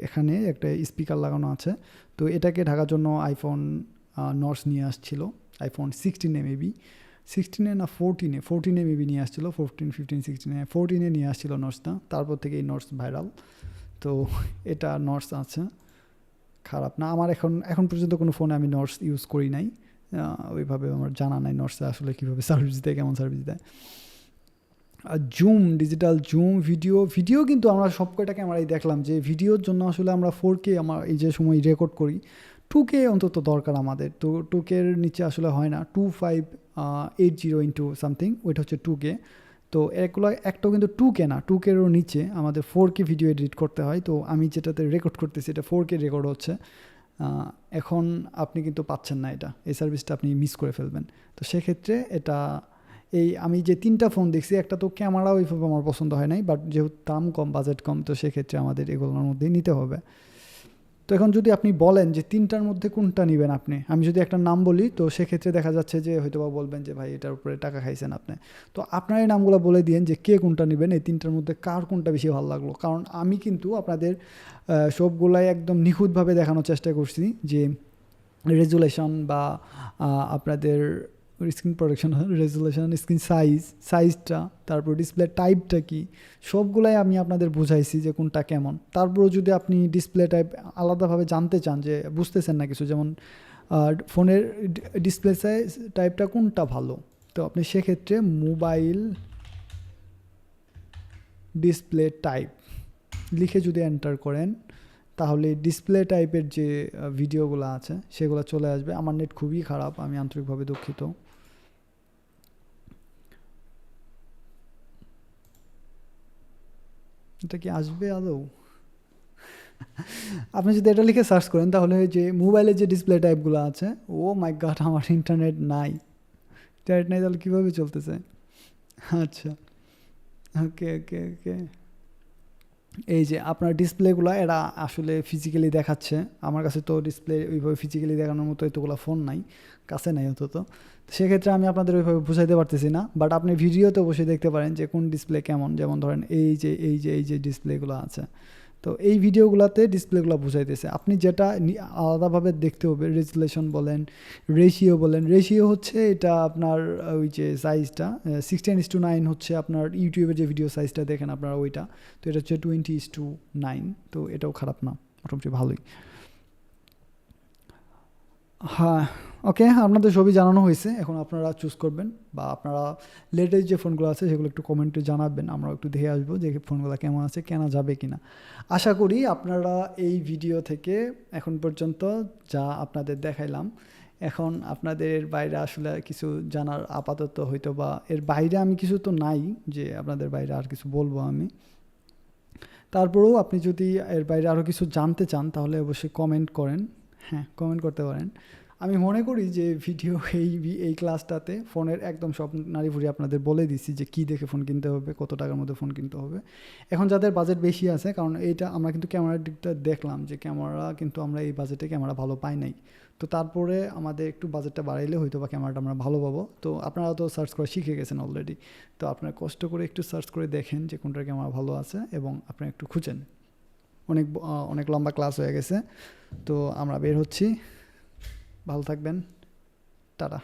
এখানে একটা স্পিকার লাগানো আছে। তো এটাকে ঢাকার জন্য আইফোন নোটস নিয়ে আসছিল, আইফোন 16 মেবি, 16 না 14 মেবি নিয়ে আসছিলো, 14 15 16 14 নিয়ে আসছিলো নোটসটা। তারপর থেকে এই নোটস ভাইরাল। তো এটা নোটস আছে, খারাপ না। আমার এখন পর্যন্ত কোনো ফোনে আমি নোটস ইউজ করি নাই, ওইভাবে আমার জানা নাই নোটসে আসলে কীভাবে সার্ভিস দেয়, কেমন সার্ভিস দেয়। আর জুম, ডিজিটাল জুম, ভিডিও কিন্তু আমরা সব কয়টা ক্যামেরাই দেখলাম যে ভিডিওর জন্য আসলে আমরা 4K আমার এই যে সময় রেকর্ড করি, 2K অন্তত দরকার আমাদের। তো 2K এর নিচে আসলে হয় না, 2580 ইন্টু সামথিং, ওইটা হচ্ছে 2K। তো এগুলো একটাও কিন্তু 2K না, 2K এরও নিচে আমাদের 4K ভিডিও এডিট করতে হয়। তো আমি যেটাতে রেকর্ড করতেছি এটা 4K রেকর্ড হচ্ছে। এখন আপনি কিন্তু পাচ্ছেন না এটা, এই সার্ভিসটা আপনি মিস করে ফেলবেন। তো সেক্ষেত্রে এটা, আমি যে 3টা ফোন দেখছি, একটা তো ক্যামেরা ওইভাবে আমার পছন্দ হয় নাই, বাট যেহেতু দাম কম, বাজেট কম, তো সেক্ষেত্রে আমাদের এগুলোর মধ্যেই নিতে হবে। তো এখন যদি আপনি বলেন যে 3টার মধ্যে কোনটা নেবেন আপনি, আমি যদি একটা নাম বলি, তো সেক্ষেত্রে দেখা যাচ্ছে যে হয়তো বা বলবেন যে ভাই এটার উপরে টাকা খাইছেন আপনি। তো আপনার এই নামগুলো বলে দিন যে কে কোনটা নেবেন, এই 3টার মধ্যে কার কোনটা বেশি ভালো লাগলো। কারণ আমি কিন্তু আপনাদের সবগুলাই একদম নিখুঁতভাবে দেখানোর চেষ্টা করছি, যে রেজুলেশন বা আপনাদের স্ক্রিন প্রোটেকশন, রেজুলেশন, স্ক্রিন সাইজটা, তারপর ডিসপ্লে টাইপটা কি, সবগুলাই আমি আপনাদের বুঝাইছি যে কোনটা কেমন। তারপরও যদি আপনি ডিসপ্লে টাইপ আলাদাভাবে জানতে চান, যে বুঝতেছেন না কিছু, যেমন ফোনের ডিসপ্লে সাইজ টাইপটা কোনটা ভালো, তো আপনি সেক্ষেত্রে মোবাইল ডিসপ্লে টাইপ লিখে যদি এন্টার করেন, তাহলে ডিসপ্লে টাইপের যে ভিডিওগুলো আছে সেগুলো চলে আসবে। আমার নেট খুবই খারাপ, আমি আন্তরিকভাবে দুঃখিত। এটা কি আসবে আদৌ? আপনি যদি এটা লিখে সার্চ করেন, তাহলে যে মোবাইলের যে ডিসপ্লে টাইপগুলো আছে, ও মাই গড, আমার ইন্টারনেট নাই, তাহলে কীভাবে চলতেছে? আচ্ছা, ওকে ওকে ওকে, এই যে আপনার ডিসপ্লেগুলো এরা আসলে ফিজিক্যালি দেখাচ্ছে, আমার কাছে তো ডিসপ্লে ওইভাবে ফিজিক্যালি দেখানোর মতো এতগুলো ফোন নাই, কাছে নাই অন্তত। সেক্ষেত্রে আমি আপনাদের ওইভাবে বুঝাইতে পারতেছি না, বাট আপনি ভিডিওতে বসে দেখতে পারেন যে কোন ডিসপ্লে কেমন। যেমন ধরেন এই যে ডিসপ্লেগুলো আছে, তো এই ভিডিওগুলোতে ডিসপ্লেগুলো বুঝাইতেছে। আপনি যেটা আলাদাভাবে দেখতে হবে, রেজুলেশন বলেন, রেশিও বলেন। রেশিও হচ্ছে এটা আপনার ওই যে সাইজটা 16:9 হচ্ছে আপনার ইউটিউবের যে ভিডিও সাইজটা দেখেন আপনারা ওইটা, তো এটা হচ্ছে 20:9, তো এটাও খারাপ না, মোটামুটি ভালোই। হ্যাঁ, ওকে, আপনাদের সবই জানানো হয়েছে, এখন আপনারা চুজ করবেন, বা আপনারা লেটেস্ট যে ফোনগুলো আছে সেগুলো একটু কমেন্টে জানাবেন, আমরা একটু দেখে আসবো যে ফোনগুলো কেমন আছে, কেনা যাবে কিনা। আশা করি আপনারা এই ভিডিও থেকে এখন পর্যন্ত যা আপনাদের দেখাইলাম, এখন আপনাদের এর বাইরে আসলে কিছু জানার আপাতত হয়তো বা এর বাইরে আমি কিছু তো নাই যে আপনাদের বাইরে আর কিছু বলবো আমি। তারপরেও আপনি যদি এর বাইরে আরও কিছু জানতে চান তাহলে অবশ্যই কমেন্ট করেন। হ্যাঁ, কমেন্ট করতে পারেন। আমি মনে করি যে ভিডিও এই ক্লাসটাতে ফোনের একদম সব নাড়িভুড়ি আপনাদের বলে দিচ্ছি যে কী দেখে ফোন কিনতে হবে, কত টাকার মধ্যে ফোন কিনতে হবে। এখন যাদের বাজেট বেশি আছে, কারণ এইটা আমরা কিন্তু ক্যামেরার দিকটা দেখলাম যে ক্যামেরা কিন্তু আমরা এই বাজেটে ক্যামেরা ভালো পাই নাই, তো তারপরে আমাদের একটু বাজেটটা বাড়াইলে হয়তো বা ক্যামেরাটা আমরা ভালো পাবো। তো আপনারা তো সার্চ করা শিখে গেছেন অলরেডি, তো আপনারা কষ্ট করে একটু সার্চ করে দেখেন যে কোনটার ক্যামেরা ভালো আছে এবং আপনারা একটু খুঁজেন। অনেক লম্বা ক্লাস হয়ে গেছে, তো আমরা বের হচ্ছি। ভালো থাকবেন, টাটা।